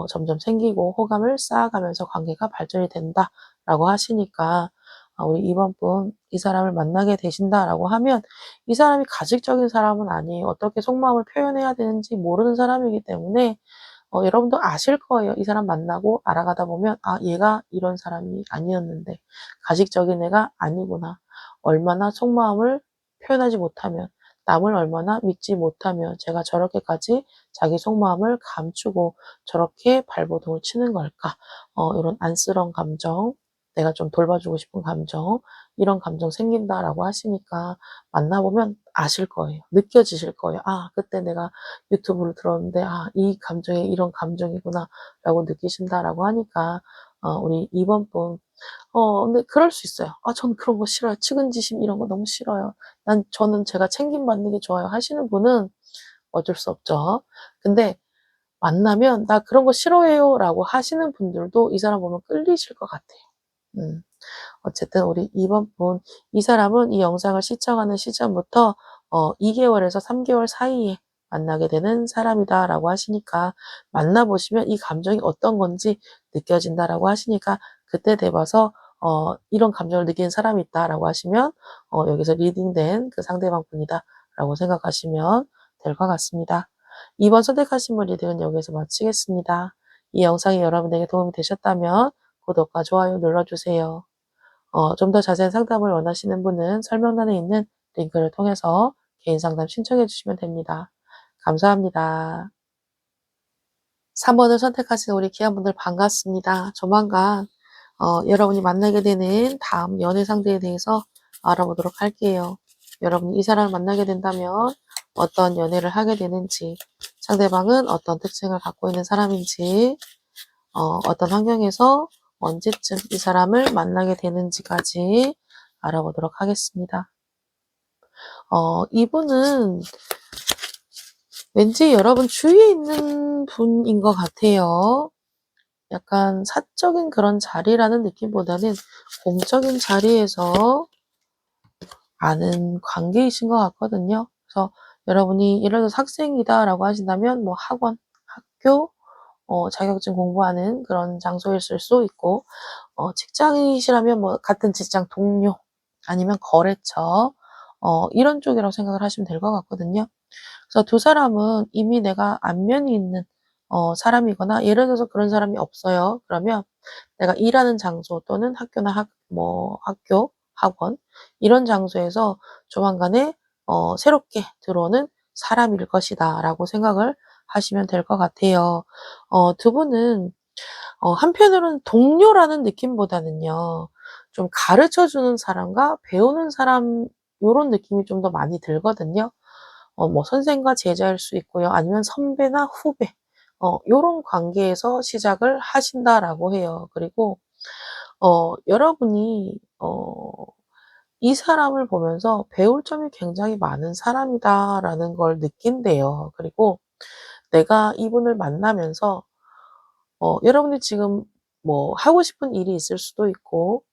점점 생기고 호감을 쌓아가면서 관계가 발전이 된다라고 하시니까 우리 이번 분 이 사람을 만나게 되신다라고 하면 이 사람이 가식적인 사람은 아니에요. 어떻게 속마음을 표현해야 되는지 모르는 사람이기 때문에 여러분도 아실 거예요. 이 사람 만나고 알아가다 보면 '아 얘가 이런 사람이 아니었는데 가식적인 애가 아니구나. 얼마나 속마음을 표현하지 못하면 남을 얼마나 믿지 못하면 제가 저렇게까지 자기 속마음을 감추고 저렇게 발버둥을 치는 걸까?' 요런 안쓰러운 감정, 내가 좀 돌봐주고 싶은 감정 이런 감정 생긴다라고 하시니까 만나보면 아실 거예요. 느껴지실 거예요. '아 그때 내가 유튜브를 들었는데 '아 이 감정이 이런 감정이구나.'라고 느끼신다라고 하니까 우리 2번 분 근데 그럴 수 있어요. '아 저는 그런 거 싫어요. 측은지심 이런 거 너무 싫어요. 저는 제가 챙김받는 게 좋아요.' 하시는 분은 어쩔 수 없죠. 근데 만나면 "나 그런 거 싫어해요."라고 하시는 분들도 이 사람 보면 끌리실 것 같아요. 음. 어쨌든 우리 2번 분, 이 사람은 이 영상을 시청하는 시점부터 2개월에서 3개월 사이에 만나게 되는 사람이다라고 하시니까 만나 보시면 이 감정이 어떤 건지 느껴진다라고 하시니까 그때 돼봐서 이런 감정을 느끼는 사람이 있다라고 하시면 여기서 리딩된 그 상대방 분이다라고 생각하시면 될 것 같습니다. 2번 선택하신 분 리딩은 여기서 마치겠습니다. 이 영상이 여러분에게 도움이 되셨다면 구독과 좋아요 눌러주세요. 좀 더 자세한 상담을 원하시는 분은 설명란에 있는 링크를 통해서 개인 상담 신청해 주시면 됩니다. 감사합니다. 3번을 선택하신 우리 귀한분들 반갑습니다. 조만간 여러분이 만나게 되는 다음 연애 상대에 대해서 알아보도록 할게요. 여러분이 이 사람을 만나게 된다면 어떤 연애를 하게 되는지, 상대방은 어떤 특징을 갖고 있는 사람인지, 어떤 환경에서 언제쯤 이 사람을 만나게 되는지까지 알아보도록 하겠습니다. 이분은 왠지 여러분 주위에 있는 분인 것 같아요. 약간 사적인 그런 자리라는 느낌보다는 공적인 자리에서 아는 관계이신 것 같거든요. 그래서 여러분이 예를 들어서 학생이다라고 하신다면 뭐 학원, 학교, 자격증 공부하는 그런 장소였을 수 있고 직장이시라면 뭐 같은 직장 동료 아니면 거래처, 이런 쪽이라고 생각을 하시면 될 것 같거든요. 그래서 두 사람은 이미 내가 안면이 있는 사람이거나, 예를 들어서 그런 사람이 없어요. 그러면 내가 일하는 장소 또는 학교나 학교, 학원 이런 장소에서 조만간에 새롭게 들어오는 사람일 것이다라고 생각을 하시면 될 것 같아요. 두 분은 한편으로는 동료라는 느낌보다는요, 좀 가르쳐 주는 사람과 배우는 사람, 요런 느낌이 좀 더 많이 들거든요. 뭐 선생과 제자일 수 있고요. 아니면 선배나 후배, 요런 관계에서 시작을 하신다라고 해요. 그리고 여러분이 이 사람을 보면서 배울 점이 굉장히 많은 사람이다라는 걸 느낀대요. 그리고 내가 이분을 만나면서 여러분이 지금 뭐 하고 싶은 일이 있을 수도 있고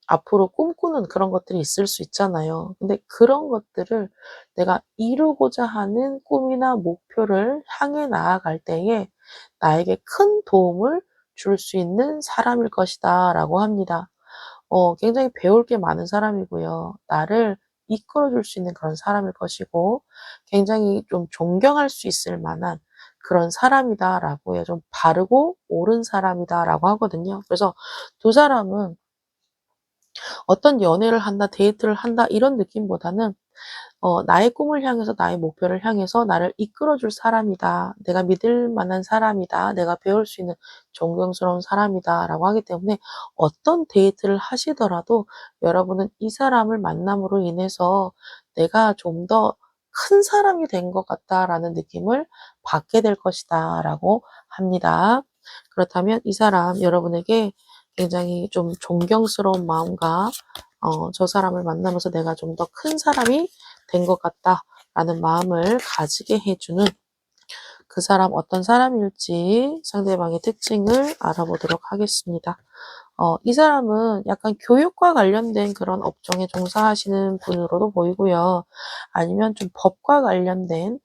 앞으로 꿈꾸는 그런 것들이 있을 수 있잖아요. 근데 그런 것들을 내가 이루고자 하는 꿈이나 목표를 향해 나아갈 때에 나에게 큰 도움을 줄 수 있는 사람일 것이다라고 합니다. 굉장히 배울 게 많은 사람이고요. 나를 이끌어 줄 수 있는 그런 사람일 것이고, 굉장히 좀 존경할 수 있을 만한 그런 사람이다라고 해요. 좀 바르고 옳은 사람이다라고 하거든요. 그래서 두 사람은 어떤 연애를 한다, 데이트를 한다 이런 느낌보다는 나의 꿈을 향해서, 나의 목표를 향해서 나를 이끌어 줄 사람이다. 내가 믿을 만한 사람이다. 내가 배울 수 있는 존경스러운 사람이다라고 하기 때문에 어떤 데이트를 하시더라도 여러분은 이 사람을 만남으로 인해서 내가 좀 더 큰 사람이 된 것 같다라는 느낌을 받게 될 것이다라고 합니다. 그렇다면 이 사람 여러분에게 굉장히 좀 존경스러운 마음과 저 사람을 만나면서 내가 좀 더 큰 사람이 된 것 같다라는 마음을 가지게 해주는 그 사람 어떤 사람일지 상대방의 특징을 알아보도록 하겠습니다. 이 사람은 약간 교육과 관련된 그런 업종에 종사하시는 분으로도 보이고요. 아니면 좀 법과 관련된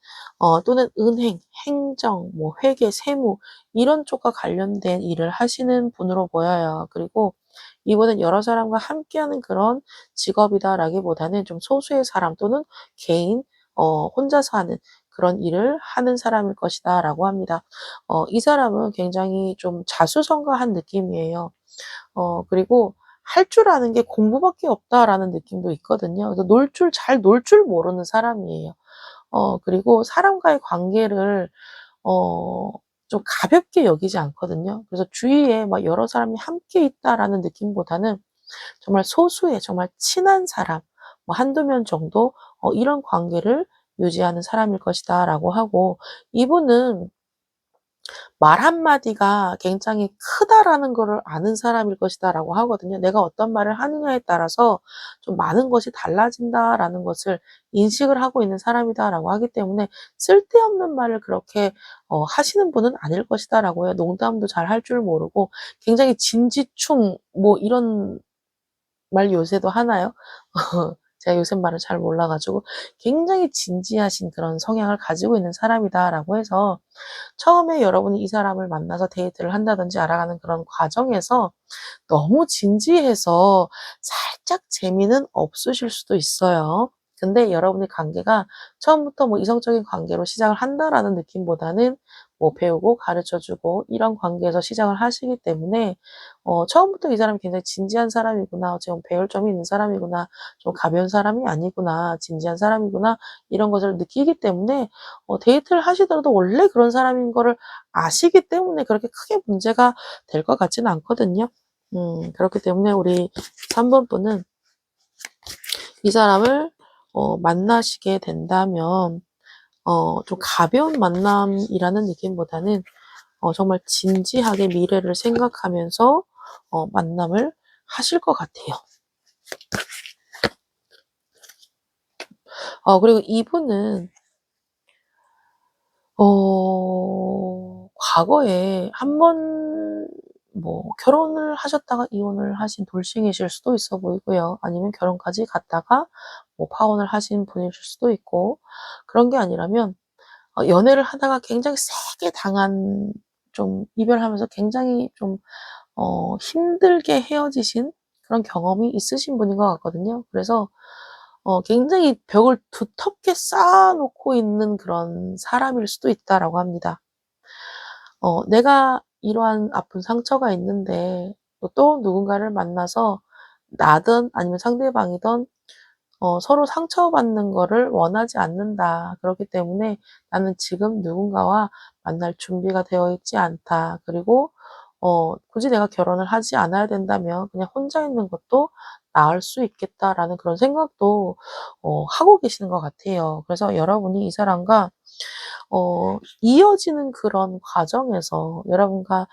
또는 은행, 행정, 뭐 회계, 세무 이런 쪽과 관련된 일을 하시는 분으로 보여요. 그리고 이분은 여러 사람과 함께하는 그런 직업이다라기보다는 좀 소수의 사람 또는 개인, 혼자서 하는 그런 일을 하는 사람일 것이다라고 합니다. 이 사람은 굉장히 좀 자수성가한 느낌이에요. 그리고 할 줄 아는 게 공부밖에 없다라는 느낌도 있거든요. 그래서 잘 놀 줄 모르는 사람이에요. 그리고 사람과의 관계를 어 좀 가볍게 여기지 않거든요. 그래서 주위에 막 여러 사람이 함께 있다라는 느낌보다는 정말 소수의 정말 친한 사람, 뭐 한두 명 정도 이런 관계를 유지하는 사람일 것이다라고 하고, 이분은 말 한마디가 굉장히 크다라는 거를 아는 사람일 것이다라고 하거든요. 내가 어떤 말을 하느냐에 따라서 좀 많은 것이 달라진다라는 것을 인식을 하고 있는 사람이다라고 하기 때문에 쓸데없는 말을 그렇게 하시는 분은 아닐 것이다라고 해요. 농담도 잘 할 줄 모르고 굉장히 진지충 뭐 이런 말 요새도 하나요? 제가 요새 말을 잘 몰라 가지고 굉장히 진지하신 그런 성향을 가지고 있는 사람이다라고 해서 처음에 여러분이 이 사람을 만나서 데이트를 한다든지 알아가는 그런 과정에서 너무 진지해서 살짝 재미는 없으실 수도 있어요. 근데 여러분의 관계가 처음부터 뭐 이성적인 관계로 시작을 한다라는 느낌보다는 뭐 배우고 가르쳐 주고 이런 관계에서 시작을 하시기 때문에 처음부터 이 사람이 굉장히 진지한 사람이구나, 어찌 배울 점이 있는 사람이구나, 좀 가벼운 사람이 아니구나, 진지한 사람이구나 이런 것을 느끼기 때문에 데이트를 하시더라도 원래 그런 사람인 거를 아시기 때문에 그렇게 크게 문제가 될 것 같지는 않거든요. 그렇기 때문에 우리 3번 분은 이 사람을 만나시게 된다면 좀 가벼운 만남이라는 느낌보다는 정말 진지하게 미래를 생각하면서 만남을 하실 것 같아요. 그리고 이분은 과거에 한 번 뭐 결혼을 하셨다가 이혼을 하신 돌싱이실 수도 있어 보이고요. 아니면 결혼까지 갔다가 뭐 파혼을 하신 분이실 수도 있고, 그런 게 아니라면 연애를 하다가 굉장히 세게 이별하면서 굉장히 좀 힘들게 헤어지신 그런 경험이 있으신 분인 것 같거든요. 그래서 굉장히 벽을 두텁게 쌓아놓고 있는 그런 사람일 수도 있다라고 합니다. 내가 이러한 아픈 상처가 있는데 또 누군가를 만나서 나든 아니면 상대방이든 서로 상처받는 거를 원하지 않는다. 그렇기 때문에 나는 지금 누군가와 만날 준비가 되어 있지 않다. 그리고 굳이 내가 결혼을 하지 않아야 된다면 그냥 혼자 있는 것도 나을 수 있겠다라는 그런 생각도 하고 계시는 것 같아요. 그래서 여러분이 이 사람과 이어지는 그런 과정에서 여러분과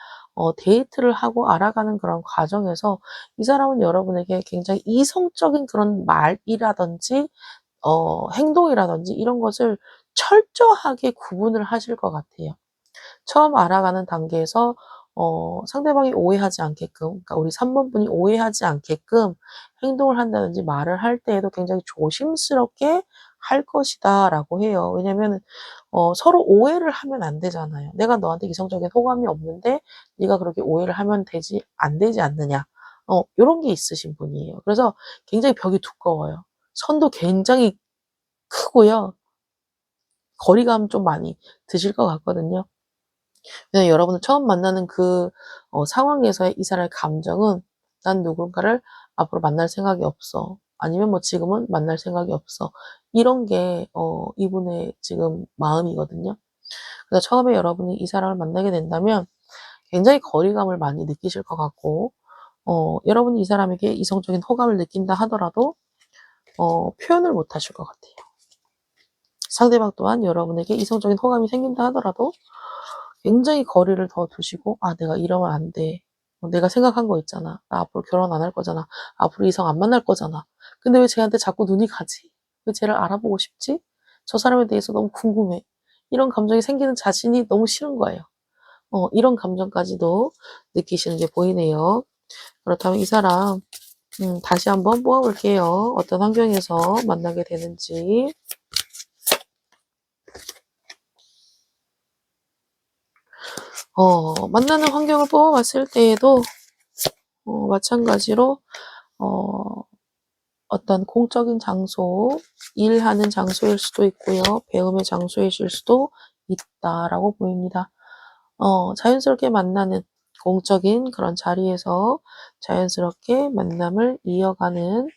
데이트를 하고 알아가는 그런 과정에서 이 사람은 여러분에게 굉장히 이성적인 그런 말이라든지 행동이라든지 이런 것을 철저하게 구분을 하실 것 같아요. 처음 알아가는 단계에서 상대방이 오해하지 않게끔, 그러니까 우리 3번 분이 오해하지 않게끔 행동을 한다든지 말을 할 때에도 굉장히 조심스럽게 할 것이다라고 해요. 왜냐면은 서로 오해를 하면 안 되잖아요. 내가 너한테 이성적인 호감이 없는데 네가 그렇게 오해를 하면 안 되지 않느냐. 요런 게 있으신 분이에요. 그래서 굉장히 벽이 두꺼워요. 선도 굉장히 크고요. 거리감 좀 많이 드실 것 같거든요. 왜냐면 여러분을 처음 만나는 그 상황에서의 이 사람의 감정은 '난 누군가를 앞으로 만날 생각이 없어.' 아니면 뭐 '지금은 만날 생각이 없어.' 이런 게 이분의 지금 마음이거든요. 그래서 처음에 여러분이 이 사람을 만나게 된다면 굉장히 거리감을 많이 느끼실 것 같고 여러분이 이 사람에게 이성적인 호감을 느낀다 하더라도 표현을 못 하실 것 같아요. 상대방 또한 여러분에게 이성적인 호감이 생긴다 하더라도 굉장히 거리를 더 두시고 '아 내가 이러면 안 돼. 내가 생각한 거 있잖아. 나 앞으로 결혼 안 할 거잖아. 앞으로 이성 안 만날 거잖아. 근데 왜 쟤한테 자꾸 눈이 가지? 왜 쟤를 알아보고 싶지? 저 사람에 대해서 너무 궁금해.' 이런 감정이 생기는 자신이 너무 싫은 거예요. 이런 감정까지도 느끼시는 게 보이네요. 그렇다면 이 사람 다시 한번 뽑아 볼게요. 어떤 환경에서 만나게 되는지. 만나는 환경을 뽑아 봤을 때에도 마찬가지로 어 어떤 공적인 장소, 일하는 장소일 수도 있고요. 배움의 장소이실 수도 있다라고 보입니다. 자연스럽게 만나는 공적인 그런 자리에서 자연스럽게 만남을 이어가는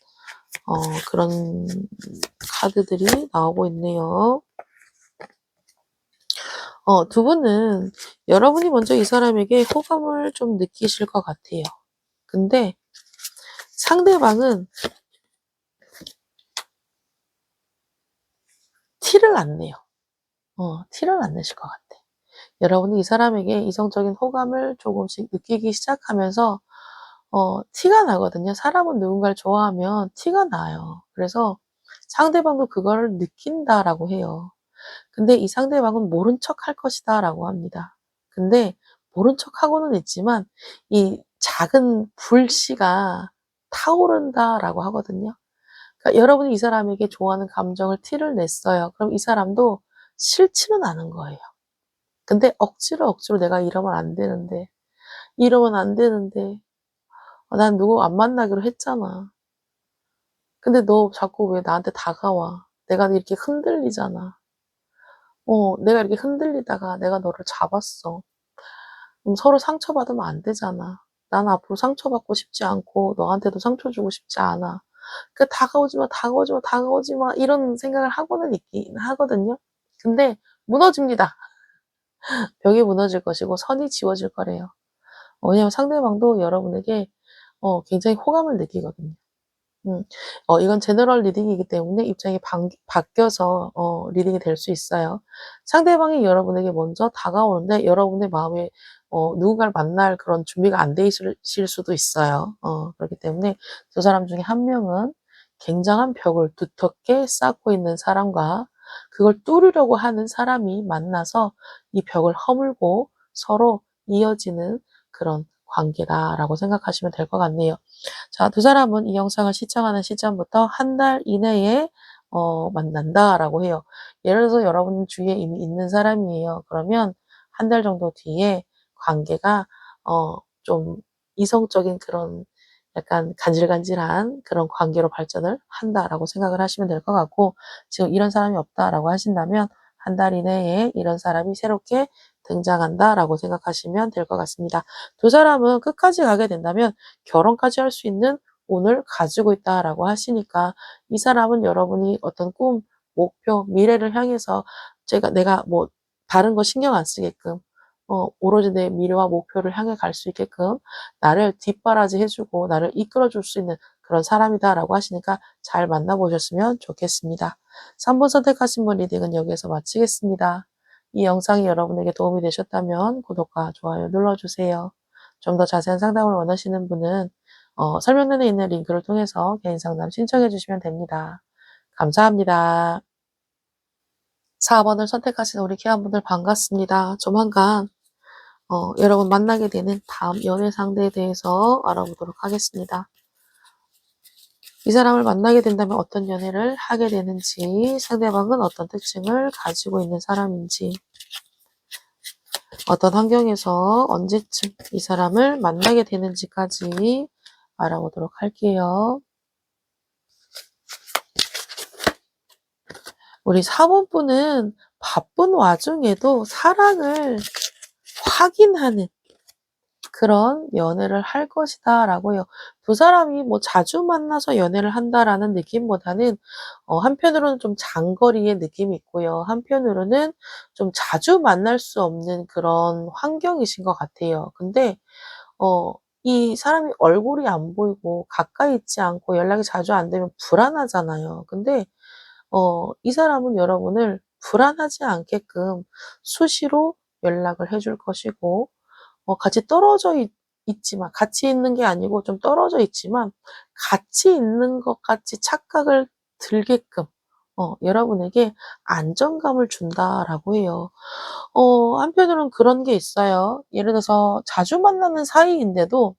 그런 카드들이 나오고 있네요. 두 분은 여러분이 먼저 이 사람에게 호감을 좀 느끼실 것 같아요. 근데 상대방은 티를 안 내요. 티를 안 내실 것 같아. 여러분이 이 사람에게 이성적인 호감을 조금씩 느끼기 시작하면서 티가 나거든요. 사람은 누군가를 좋아하면 티가 나요. 그래서 상대방도 그걸 느낀다라고 해요. 근데 이 상대방은 모른 척 할 것이다라고 합니다. 근데 모른 척하고는 있지만 이 작은 불씨가 타오른다라고 하거든요. 그러니까 여러분이 이 사람에게 좋아하는 감정을 티를 냈어요. 그럼 이 사람도 싫지는 않은 거예요. 근데 억지로 내가 이러면 안 되는데, 이러면 안 되는데, 난 누구 안 만나기로 했잖아. 근데 너 자꾸 왜 나한테 다가와? 내가 이렇게 흔들리잖아. 내가 이렇게 흔들리다가 내가 너를 잡았어. 그럼 서로 상처받으면 안 되잖아. 나는 앞으로 상처받고 싶지 않고 너한테도 상처 주고 싶지 않아. 그 다가오지 마, 다가오지 마, 다가오지 마 이런 생각을 하고는 있긴 하거든요. 근데 무너집니다. 벽이 무너질 것이고 선이 지워질 거래요. 왜냐면 상대방도 여러분에게 굉장히 호감을 느끼거든요. 음. 이건 제너럴 리딩이기 때문에 입장이 바뀌어서 리딩이 될 수 있어요. 상대방이 여러분에게 먼저 다가오는데 여러분의 마음에 누군가를 만날 그런 준비가 안 돼 있으실 수도 있어요. 그렇기 때문에 두 사람 중에 한 명은 굉장한 벽을 두텁게 쌓고 있는 사람과 그걸 뚫으려고 하는 사람이 만나서 이 벽을 허물고 서로 이어지는 그런 관계다라고 생각하시면 될 것 같네요. 자, 두 사람은 이 영상을 시청하는 시점부터 한 달 이내에 만난다라고 해요. 예를 들어서 여러분 주위에 이미 있는 사람이에요. 그러면 한 달 정도 뒤에 관계가 좀 이성적인 그런 약간 간질간질한 그런 관계로 발전을 한다라고 생각을 하시면 될 것 같고, 지금 이런 사람이 없다라고 하신다면 한 달 이내에 이런 사람이 새롭게 등장한다라고 생각하시면 될 것 같습니다. 두 사람은 끝까지 가게 된다면 결혼까지 할 수 있는 운을 가지고 있다라고 하시니까, 이 사람은 여러분이 어떤 꿈, 목표, 미래를 향해서 내가 뭐 다른 거 신경 안 쓰게끔 오로지 내 미래와 목표를 향해 갈 수 있게끔 나를 뒷바라지 해주고 나를 이끌어줄 수 있는 그런 사람이다라고 하시니까 잘 만나보셨으면 좋겠습니다. 3번 선택하신 분 리딩은 여기에서 마치겠습니다. 이 영상이 여러분에게 도움이 되셨다면 구독과 좋아요 눌러주세요. 좀 더 자세한 상담을 원하시는 분은 설명란에 있는 링크를 통해서 개인 상담 신청해 주시면 됩니다. 감사합니다. 4번을 선택하신 우리 귀한분들 반갑습니다. 조만간 여러분 만나게 되는 다음 연애 상대에 대해서 알아보도록 하겠습니다. 이 사람을 만나게 된다면 어떤 연애를 하게 되는지, 상대방은 어떤 특징을 가지고 있는 사람인지, 어떤 환경에서 언제쯤 이 사람을 만나게 되는지까지 알아보도록 할게요. 우리 4번 분은 바쁜 와중에도 사랑을 확인하는 그런 연애를 할 것이다 라고 해요. 두 사람이 뭐 자주 만나서 연애를 한다라는 느낌보다는 한편으로는 좀 장거리의 느낌이 있고요. 한편으로는 좀 자주 만날 수 없는 그런 환경이신 것 같아요. 근데 이 사람이 얼굴이 안 보이고 가까이 있지 않고 연락이 자주 안 되면 불안하잖아요. 근데 이 사람은 여러분을 불안하지 않게끔 수시로 연락을 해줄 것이고, 같이 떨어져 있지만, 같이 있는 게 아니고 좀 떨어져 있지만, 같이 있는 것 같이 착각을 들게끔, 여러분에게 안정감을 준다라고 해요. 한편으로는 그런 게 있어요. 예를 들어서 자주 만나는 사이인데도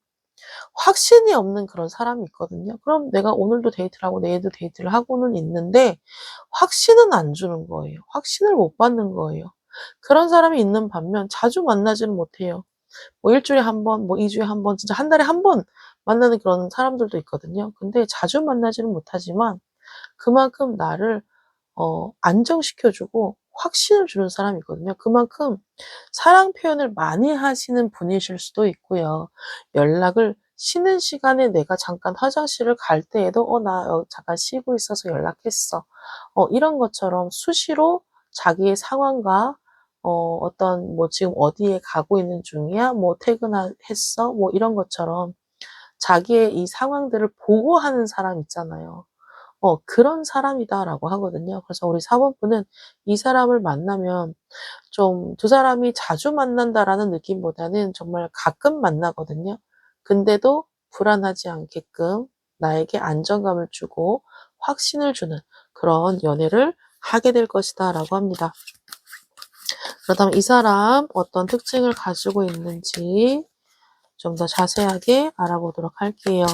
확신이 없는 그런 사람이 있거든요. 그럼 내가 오늘도 데이트를 하고 내일도 데이트를 하고는 있는데 확신은 안 주는 거예요. 확신을 못 받는 거예요. 그런 사람이 있는 반면 자주 만나지는 못해요. 뭐 일주일에 한 번, 뭐 2주에 한 번, 진짜 한 달에 한 번 만나는 그런 사람들도 있거든요. 근데 자주 만나지는 못하지만 그만큼 나를 안정시켜 주고 확신을 주는 사람이 있거든요. 그만큼 사랑 표현을 많이 하시는 분이실 수도 있고요. 연락을 쉬는 시간에 내가 잠깐 화장실을 갈 때에도 나 잠깐 쉬고 있어서 연락했어. 이런 것처럼 수시로 자기의 상황과 어떤 뭐 지금 어디에 가고 있는 중이야? 뭐 퇴근했어? 뭐 이런 것처럼 자기의 이 상황들을 보고하는 사람 있잖아요. 그런 사람이다라고 하거든요. 그래서 우리 4번 분은 이 사람을 만나면 좀 두 사람이 자주 만난다라는 느낌보다는 정말 가끔 만나거든요. 근데도 불안하지 않게끔 나에게 안정감을 주고 확신을 주는 그런 연애를 하게 될 것이다라고 합니다. 그렇다면 이 사람 어떤 특징을 가지고 있는지 좀 더 자세하게 알아보도록 할게요.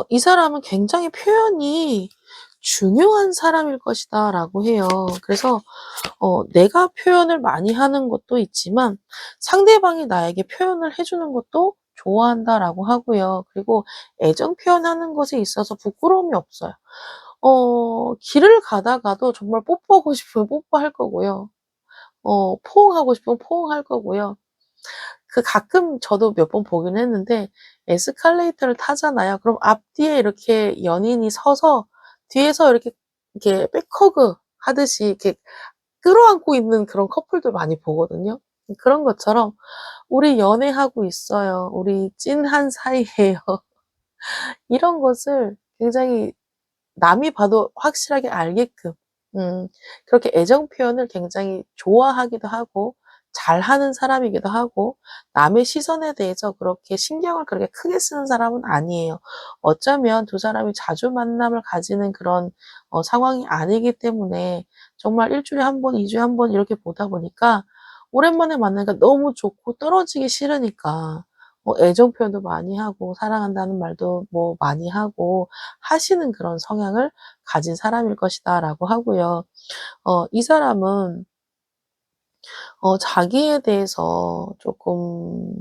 이 사람은 굉장히 표현이 중요한 사람일 것이다 라고 해요. 그래서 내가 표현을 많이 하는 것도 있지만 상대방이 나에게 표현을 해주는 것도 좋아한다라고 하고요. 그리고 애정 표현하는 것에 있어서 부끄러움이 없어요. 길을 가다가도 정말 뽀뽀하고 싶으면 뽀뽀할 거고요. 포옹하고 싶으면 포옹할 거고요. 가끔 저도 몇 번 보긴 했는데 에스컬레이터를 타잖아요. 그럼 앞뒤에 이렇게 연인이 서서 뒤에서 이렇게 백허그 하듯이 이렇게 끌어안고 있는 그런 커플들 많이 보거든요. 그런 것처럼 우리 연애하고 있어요. 우리 찐한 사이예요. 이런 것을 굉장히 남이 봐도 확실하게 알게끔 그렇게 애정 표현을 굉장히 좋아하기도 하고 잘하는 사람이기도 하고 남의 시선에 대해서 그렇게 신경을 그렇게 크게 쓰는 사람은 아니에요. 어쩌면 두 사람이 자주 만남을 가지는 그런 상황이 아니기 때문에 정말 일주일에 한 번, 2주에 한 번 이렇게 보다 보니까 오랜만에 만나니까 너무 좋고 떨어지기 싫으니까 애정 표현도 많이 하고 사랑한다는 말도 뭐 많이 하고 하시는 그런 성향을 가진 사람일 것이다라고 하고요. 이 사람은 자기에 대해서 조금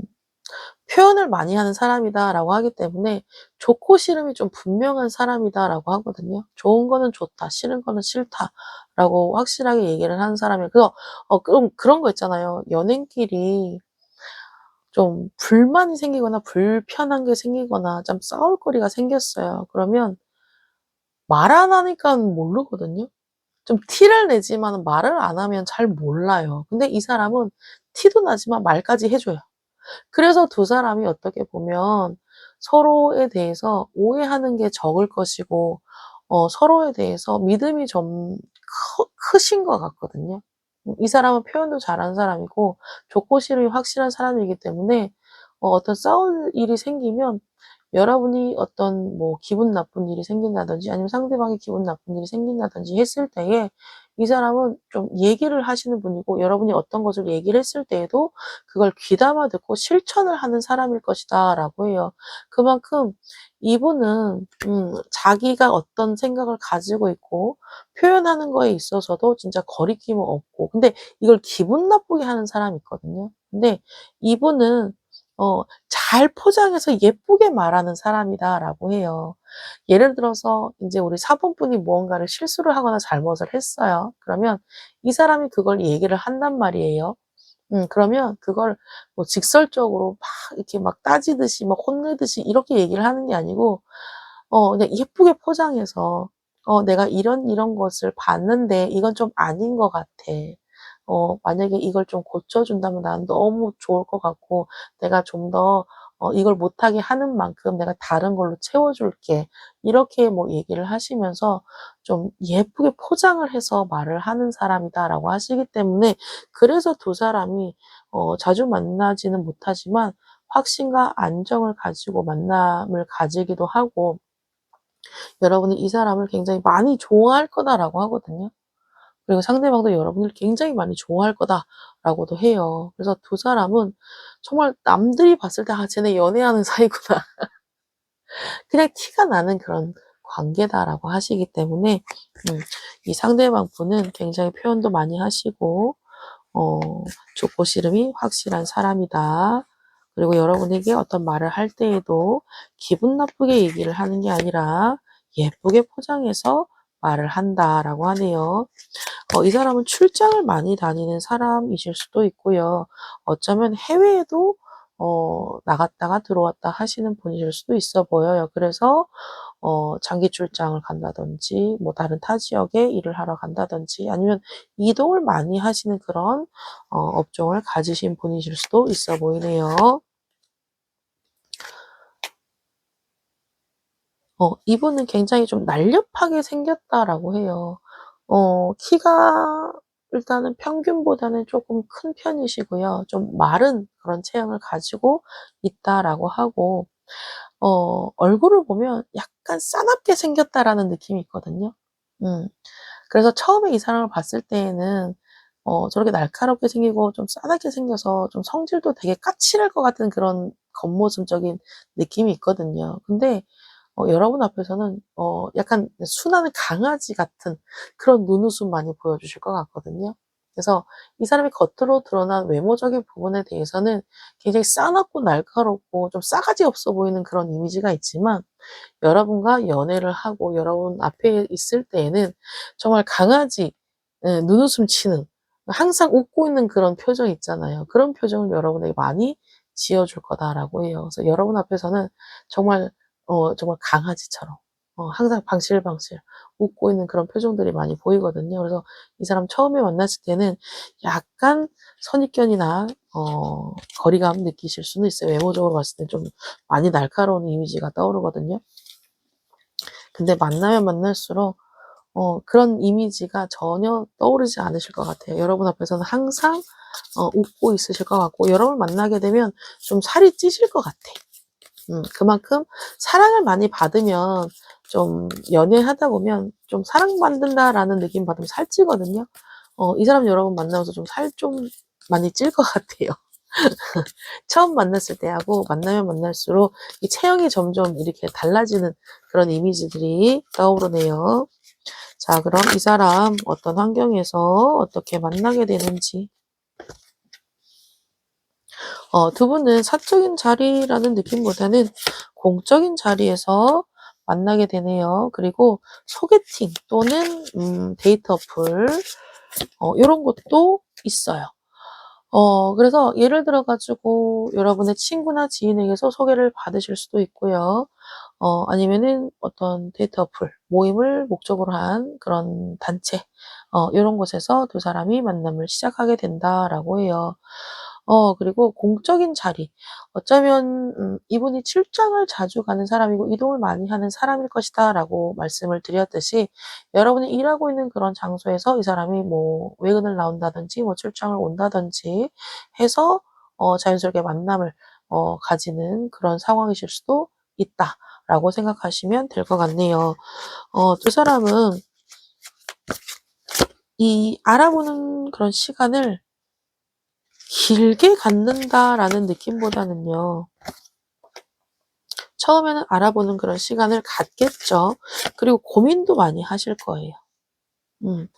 표현을 많이 하는 사람이다라고 하기 때문에 좋고 싫음이 좀 분명한 사람이다라고 하거든요. 좋은 거는 좋다, 싫은 거는 싫다라고 확실하게 얘기를 하는 사람이에요. 그래서 그럼 그런 거 있잖아요. 연인끼리 좀 불만이 생기거나 불편한 게 생기거나 좀 싸울 거리가 생겼어요. 그러면 말 안 하니까는 모르거든요. 좀 티를 내지만 말을 안 하면 잘 몰라요. 근데 이 사람은 티도 나지만 말까지 해 줘요. 그래서 두 사람이 어떻게 보면 서로에 대해서 오해하는 게 적을 것이고 서로에 대해서 믿음이 좀 크신 것 같거든요. 이 사람은 표현도 잘하는 사람이고 좋고 싫음이 확실한 사람이기 때문에 어떤 싸울 일이 생기면 여러분이 어떤 뭐 기분 나쁜 일이 생긴다든지 아니면 상대방이 기분 나쁜 일이 생긴다든지 했을 때에 이 사람은 좀 얘기를 하시는 분이고 여러분이 어떤 것을 얘기를 했을 때에도 그걸 귀담아 듣고 실천을 하는 사람일 것이다라고 해요. 그만큼 이분은 자기가 어떤 생각을 가지고 있고 표현하는 거에 있어서도 진짜 거리낌은 없고 근데 이걸 기분 나쁘게 하는 사람이 있거든요. 근데 이분은 잘 포장해서 예쁘게 말하는 사람이다라고 해요. 예를 들어서 인제 우리 사본분이 무언가를 실수를 하거나 잘못을 했어요. 그러면 이 사람이 그걸 얘기를 한단 말이에요. 그러면 그걸 뭐 직설적으로 막 이렇게 막 따지듯이 막 혼내듯이 이렇게 얘기를 하는 게 아니고 그냥 예쁘게 포장해서 "내가 이런 것을 봤는데 이건 좀 아닌 것 같아. 만약에 이걸 좀 고쳐 준다면 난 너무 좋을 것 같고 내가 좀 더 이걸 못하게 하는 만큼 내가 다른 걸로 채워 줄게." 이렇게 뭐 얘기를 하시면서 좀 예쁘게 포장을 해서 말을 하는 사람이다라고 하시기 때문에 그래서 두 사람이 자주 만나지는 못하지만 확신과 안정을 가지고 만남을 가지기도 하고 여러분이 이 사람을 굉장히 많이 좋아할 거다라고 하거든요. 그리고 상대방도 여러분을 굉장히 많이 좋아할 거다라고도 해요. 그래서 두 사람은 정말 남들이 봤을 때 '아 쟤네 연애하는 사이구나.' 그냥 티가 나는 그런 관계다라고 하시기 때문에 이 상대방 분은 굉장히 표현도 많이 하시고 어 좋고 싫음이 확실한 사람이다. 그리고 여러분에게 어떤 말을 할 때에도 기분 나쁘게 얘기를 하는 게 아니라 예쁘게 포장해서 말을 한다라고 하네요. 이 사람은 출장을 많이 다니는 사람이실 수도 있고요. 어쩌면 해외에도 나갔다가 들어왔다 하시는 분이실 수도 있어 보여요. 그래서 장기 출장을 간다든지 뭐 다른 타 지역에 일을 하러 간다든지 아니면 이동을 많이 하시는 그런 업종을 가지신 분이실 수도 있어 보이네요. 이분은 굉장히 좀 날렵하게 생겼다라고 해요. 키가 일단은 평균보다는 쪼끔 큰 편이시고요. 좀 마른 그런 체형을 가지고 있다라고 하고 얼굴을 보면 약간 싸납게 생겼다라는 느낌이 있거든요. 음. 그래서 처음에 이 사람을 봤을 때에는 저렇게 날카롭게 생기고 좀 싸납게 생겨서 좀 성질도 되게 까칠할 것 같은 그런 겉모습적인 느낌이 있거든요. 근데 여러분 앞에서는 약간 순한 강아지 같은 그런 눈웃음 많이 보여주실 것 같거든요. 그래서 이 사람이 겉으로 드러난 외모적인 부분에 대해서는 굉장히 싸납고 날카롭고 좀 싸가지 없어 보이는 그런 이미지가 있지만 여러분과 연애를 하고 여러분 앞에 있을 때에는 정말 강아지 눈웃음 치는 항상 웃고 있는 그런 표정 있잖아요. 그런 표정을 여러분에게 많이 지어 줄 거다라고 해요. 그래서 여러분 앞에서는 정말 정말 강아지처럼 항상 방실방실 웃고 있는 그런 표정들이 많이 보이거든요. 그래서 이 사람 처음에 만났을 때는 약간 선입견이나 거리감 느끼실 수는 있어요. 외모적으로 봤을 땐 좀 많이 날카로운 이미지가 떠오르거든요. 근데 만나면 만날수록 그런 이미지가 전혀 떠오르지 않으실 것 같아요. 여러분 앞에서는 항상 웃고 있으실 것 같고 여러분을 만나게 되면 좀 살이 찌실 것 같아. 그만큼 사랑을 많이 받으면 좀 연애하다 보면 좀 사랑받는다라는 느낌 받으면 살찌거든요. 이 사람 여러분 만나면서 좀 살 좀 많이 찔 것 같아요. 처음 만났을 때하고 만나면 만날수록 이 체형이 점점 이렇게 달라지는 그런 이미지들이 떠오르네요. 자, 그럼 이 사람 어떤 환경에서 어떻게 만나게 되는지 두 분은 사적인 자리라는 느낌보다는 공적인 자리에서 만나게 되네요. 그리고 소개팅 또는 데이트 어플 요런 것도 있어요. 그래서 예를 들어 가지고 여러분의 친구나 지인에게서 소개를 받으실 수도 있고요. 아니면은 어떤 데이트 어플, 모임을 목적으로 한 그런 단체, 요런 곳에서 두 사람이 만남을 시작하게 된다라고 해요. 그리고 공적인 자리. 어쩌면 이분이 출장을 자주 가는 사람이고 이동을 많이 하는 사람일 것이다라고 말씀을 드렸듯이 여러분이 일하고 있는 그런 장소에서 이 사람이 뭐 외근을 나온다든지 뭐 출장을 온다든지 해서 자연스럽게 만남을 가지는 그런 상황이실 수도 있다라고 생각하시면 될 것 같네요. 두 사람은 이 알아보는 그런 시간을 길게 갖는다라는 느낌보다는요. 처음에는 알아보는 그런 시간을 갖겠죠. 그리고 고민도 많이 하실 거예요. 음.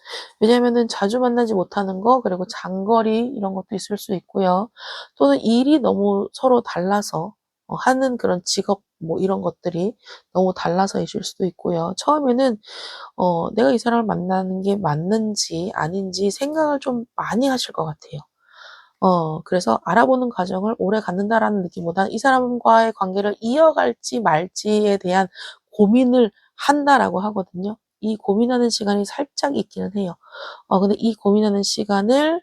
왜냐면은 자주 만나지 못하는 거 그리고 장거리 이런 것도 있을 수 있고요. 또는 일이 너무 서로 달라서 하는 그런 직업 뭐 이런 것들이 너무 달라서이실 수도 있고요. 처음에는 내가 이 사람을 만나는 게 맞는지 아닌지 생각을 좀 많이 하실 것 같아요. 그래서 알아보는 과정을 오래 갖는다라는 느낌보다는 이 사람과의 관계를 이어갈지 말지에 대한 고민을 한다라고 하거든요. 이 고민하는 시간이 살짝 있기는 해요. 근데 이 고민하는 시간을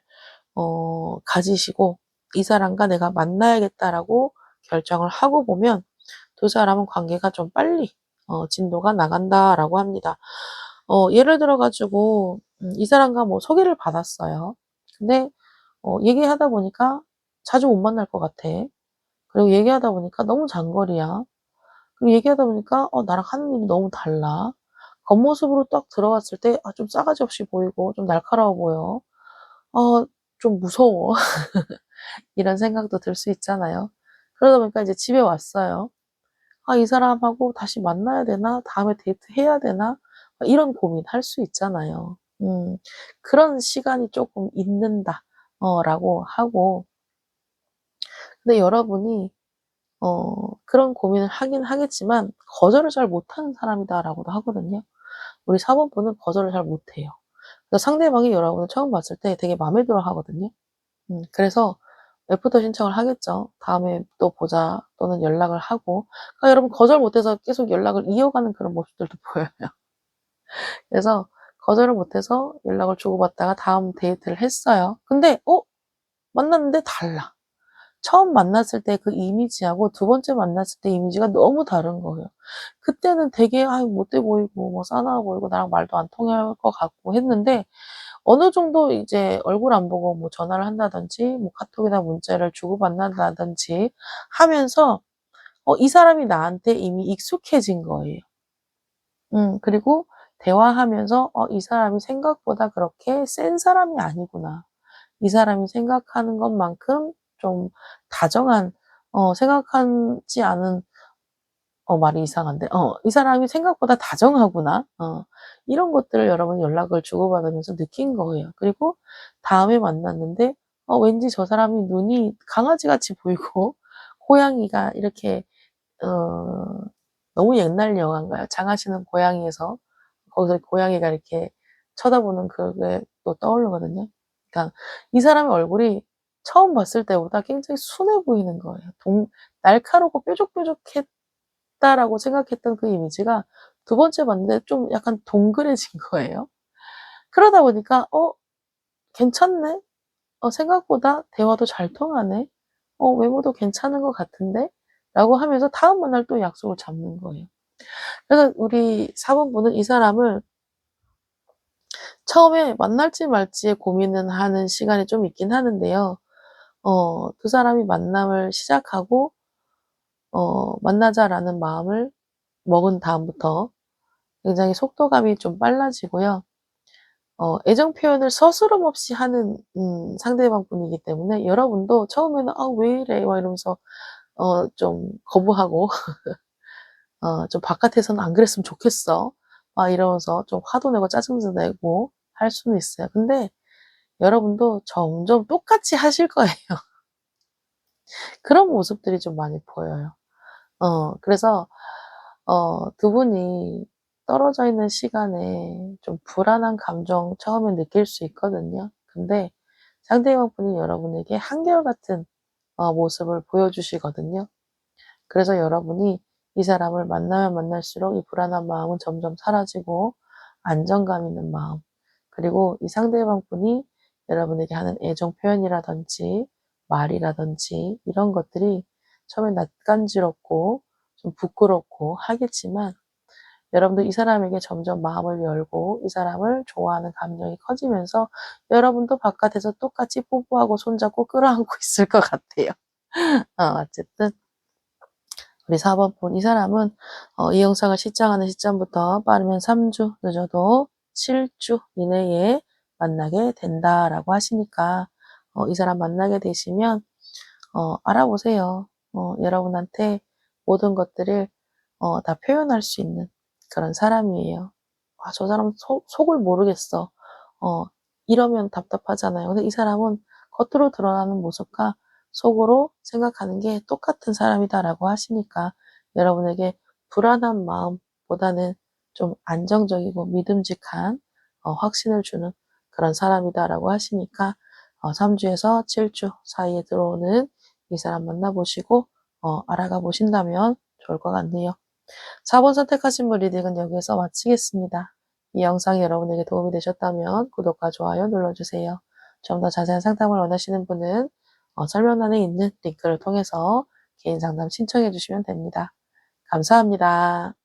가지시고 '이 사람과 내가 만나야겠다.'라고 결정을 하고 보면 두 사람은 관계가 좀 빨리 진도가 나간다라고 합니다. 예를 들어 가지고 이 사람과 뭐 소개를 받았어요. 근데 얘기하다 보니까 자주 못 만날 것 같아. 그리고 얘기하다 보니까 너무 장거리야. 그리고 얘기하다 보니까 나랑 하는 일이 너무 달라. 겉모습으로 딱 들어갔을 때 좀 싸가지 없이 보이고 좀 날카로워 보여. 좀 무서워. 이런 생각도 들 수 있잖아요. 그러다 보니까 이제 집에 왔어요. '아 이 사람하고 다시 만나야 되나? 다음에 데이트해야 되나?' 이런 고민할 수 있잖아요. 그런 시간이 쪼끔 있는다 라고 하고 근데 여러분이 그런 고민을 하긴 하겠지만 "거절을 잘 못하는 사람이다."라고도 하거든요. 우리 4 번분은 거절을 잘 못해요. 그래서 상대방이 여러분을 처음 봤을 때 되게 마음에 들어 하거든요. 그래서 애프터 신청을 하겠죠. "다음에 또 보자." 또는 연락을 하고 여러분 거절 못해서 계속 연락을 이어가는 그런 모습들도 보여요. 그래서 거절을 못해서 연락을 주고받다가 다음 데이트를 했어요. 근데 만났는데 달라. 처음 만났을 때 그 이미지하고 두 번째 만났을 때 이미지가 너무 다른 거예요. 그때는 되게 못돼 보이고 뭐 싸나워 보이고 나랑 말도 안 통할 것 같고 했는데 어느 정도 이제 얼굴 안 보고 뭐 전화를 한다든지 뭐 카톡이나 문자를 주고받는다든지 하면서 이 사람이 나한테 이미 익숙해진 거예요. 그리고 대화하면서 '이 사람이 생각보다 그렇게 센 사람이 아니구나. 이 사람이 생각하는 것만큼 좀 다정한 생각하지 않은' 말이 이상한데 '이 사람이 생각보다 다정하구나.' 이런 것들을 여러분이 연락을 주고받으면서 느낀 거예요. 그리고 다음에 만났는데 왠지 저 사람이 눈이 강아지같이 보이고 고양이가 이렇게 어 너무 옛날 영화인가요? 장하시는 고양이에서 거기서 고양이가 이렇게 쳐다보는 그게 또 떠오르거든요. 그러니까 이 사람의 얼굴이 처음 봤을 때보다 굉장히 순해 보이는 거예요. 날카롭고 뾰족뾰족했다라고 생각했던 그 이미지가 두 번째 봤는데 좀 약간 동그래진 거예요. 그러다 보니까 '괜찮네. 생각보다 대화도 잘 통하네. 외모도 괜찮은 것 같은데?'라고 하면서 다음 만날 또 약속을 잡는 거예요. 그래서 우리 사모분은 이 사람을 처음에 만날지 말지에 고민은 하는 시간이 좀 있긴 하는데요. 두 사람이 만남을 시작하고 '만나자.'라는 마음을 먹은 다음부터 굉장히 속도감이 좀 빨라지고요. 애정 표현을 서스럼 없이 하는 상대방 분이기 때문에 여러분도 처음에는 '아 왜 이래?' 막 이러면서 좀 거부하고 좀 '바깥에서는 안 그랬으면 좋겠어.' 막 이러면서 좀 화도 내고 짜증도 내고 할 수는 있어요. 근데 여러분도 점점 똑같이 하실 거예요. 그런 모습들이 좀 많이 보여요. 그래서 두 분이 떨어져 있는 시간에 좀 불안한 감정 처음에 느낄 수 있거든요. 근데 상대방 분이 여러분에게 한결같은 모습을 보여주시거든요. 그래서 여러분이 이 사람을 만나면 만날수록 이 불안한 마음은 점점 사라지고 안정감 있는 마음, 그리고 이 상대방 분이 여러분에게 하는 애정 표현이라든지 말이라든지 이런 것들이 처음에 낯간지럽고 좀 부끄럽고 하겠지만, 여러분도 이 사람에게 점점 마음을 열고 이 사람을 좋아하는 감정이 커지면서 여러분도 바깥에서 똑같이 뽀뽀하고 손잡고 끌어안고 있을 것 같아요. 어쨌든 우리 4번 분, 이 사람은 이 영상을 시청하는 시점부터 빠르면 3주, 늦어도 7주 이내에 만나게 된다라고 하시니까 이 사람 만나게 되시면 알아보세요. 여러분한테 모든 것들을 다 표현할 수 있는 그런 사람이에요. 저 사람 속을 모르겠어. 어, 이러면 답답하잖아요. 근데 이 사람은 겉으로 드러나는 모습과 속으로 생각하는 게 똑같은 사람이다라고 하시니까 여러분에게 불안한 마음보다는 좀 안정적이고 믿음직한 확신을 주는 그런 사람이다라고 하시니까 3주에서 7주 사이에 들어오는 이 사람 만나보시고 알아가 보신다면 좋을 것 같네요. 4번 선택하신 분 리딩은 여기에서 마치겠습니다. 이 영상이 여러분에게 도움이 되셨다면 구독과 좋아요 눌러주세요. 좀 더 자세한 상담을 원하시는 분은 설명란에 있는 링크를 통해서 개인 상담 신청해 주시면 됩니다. 감사합니다.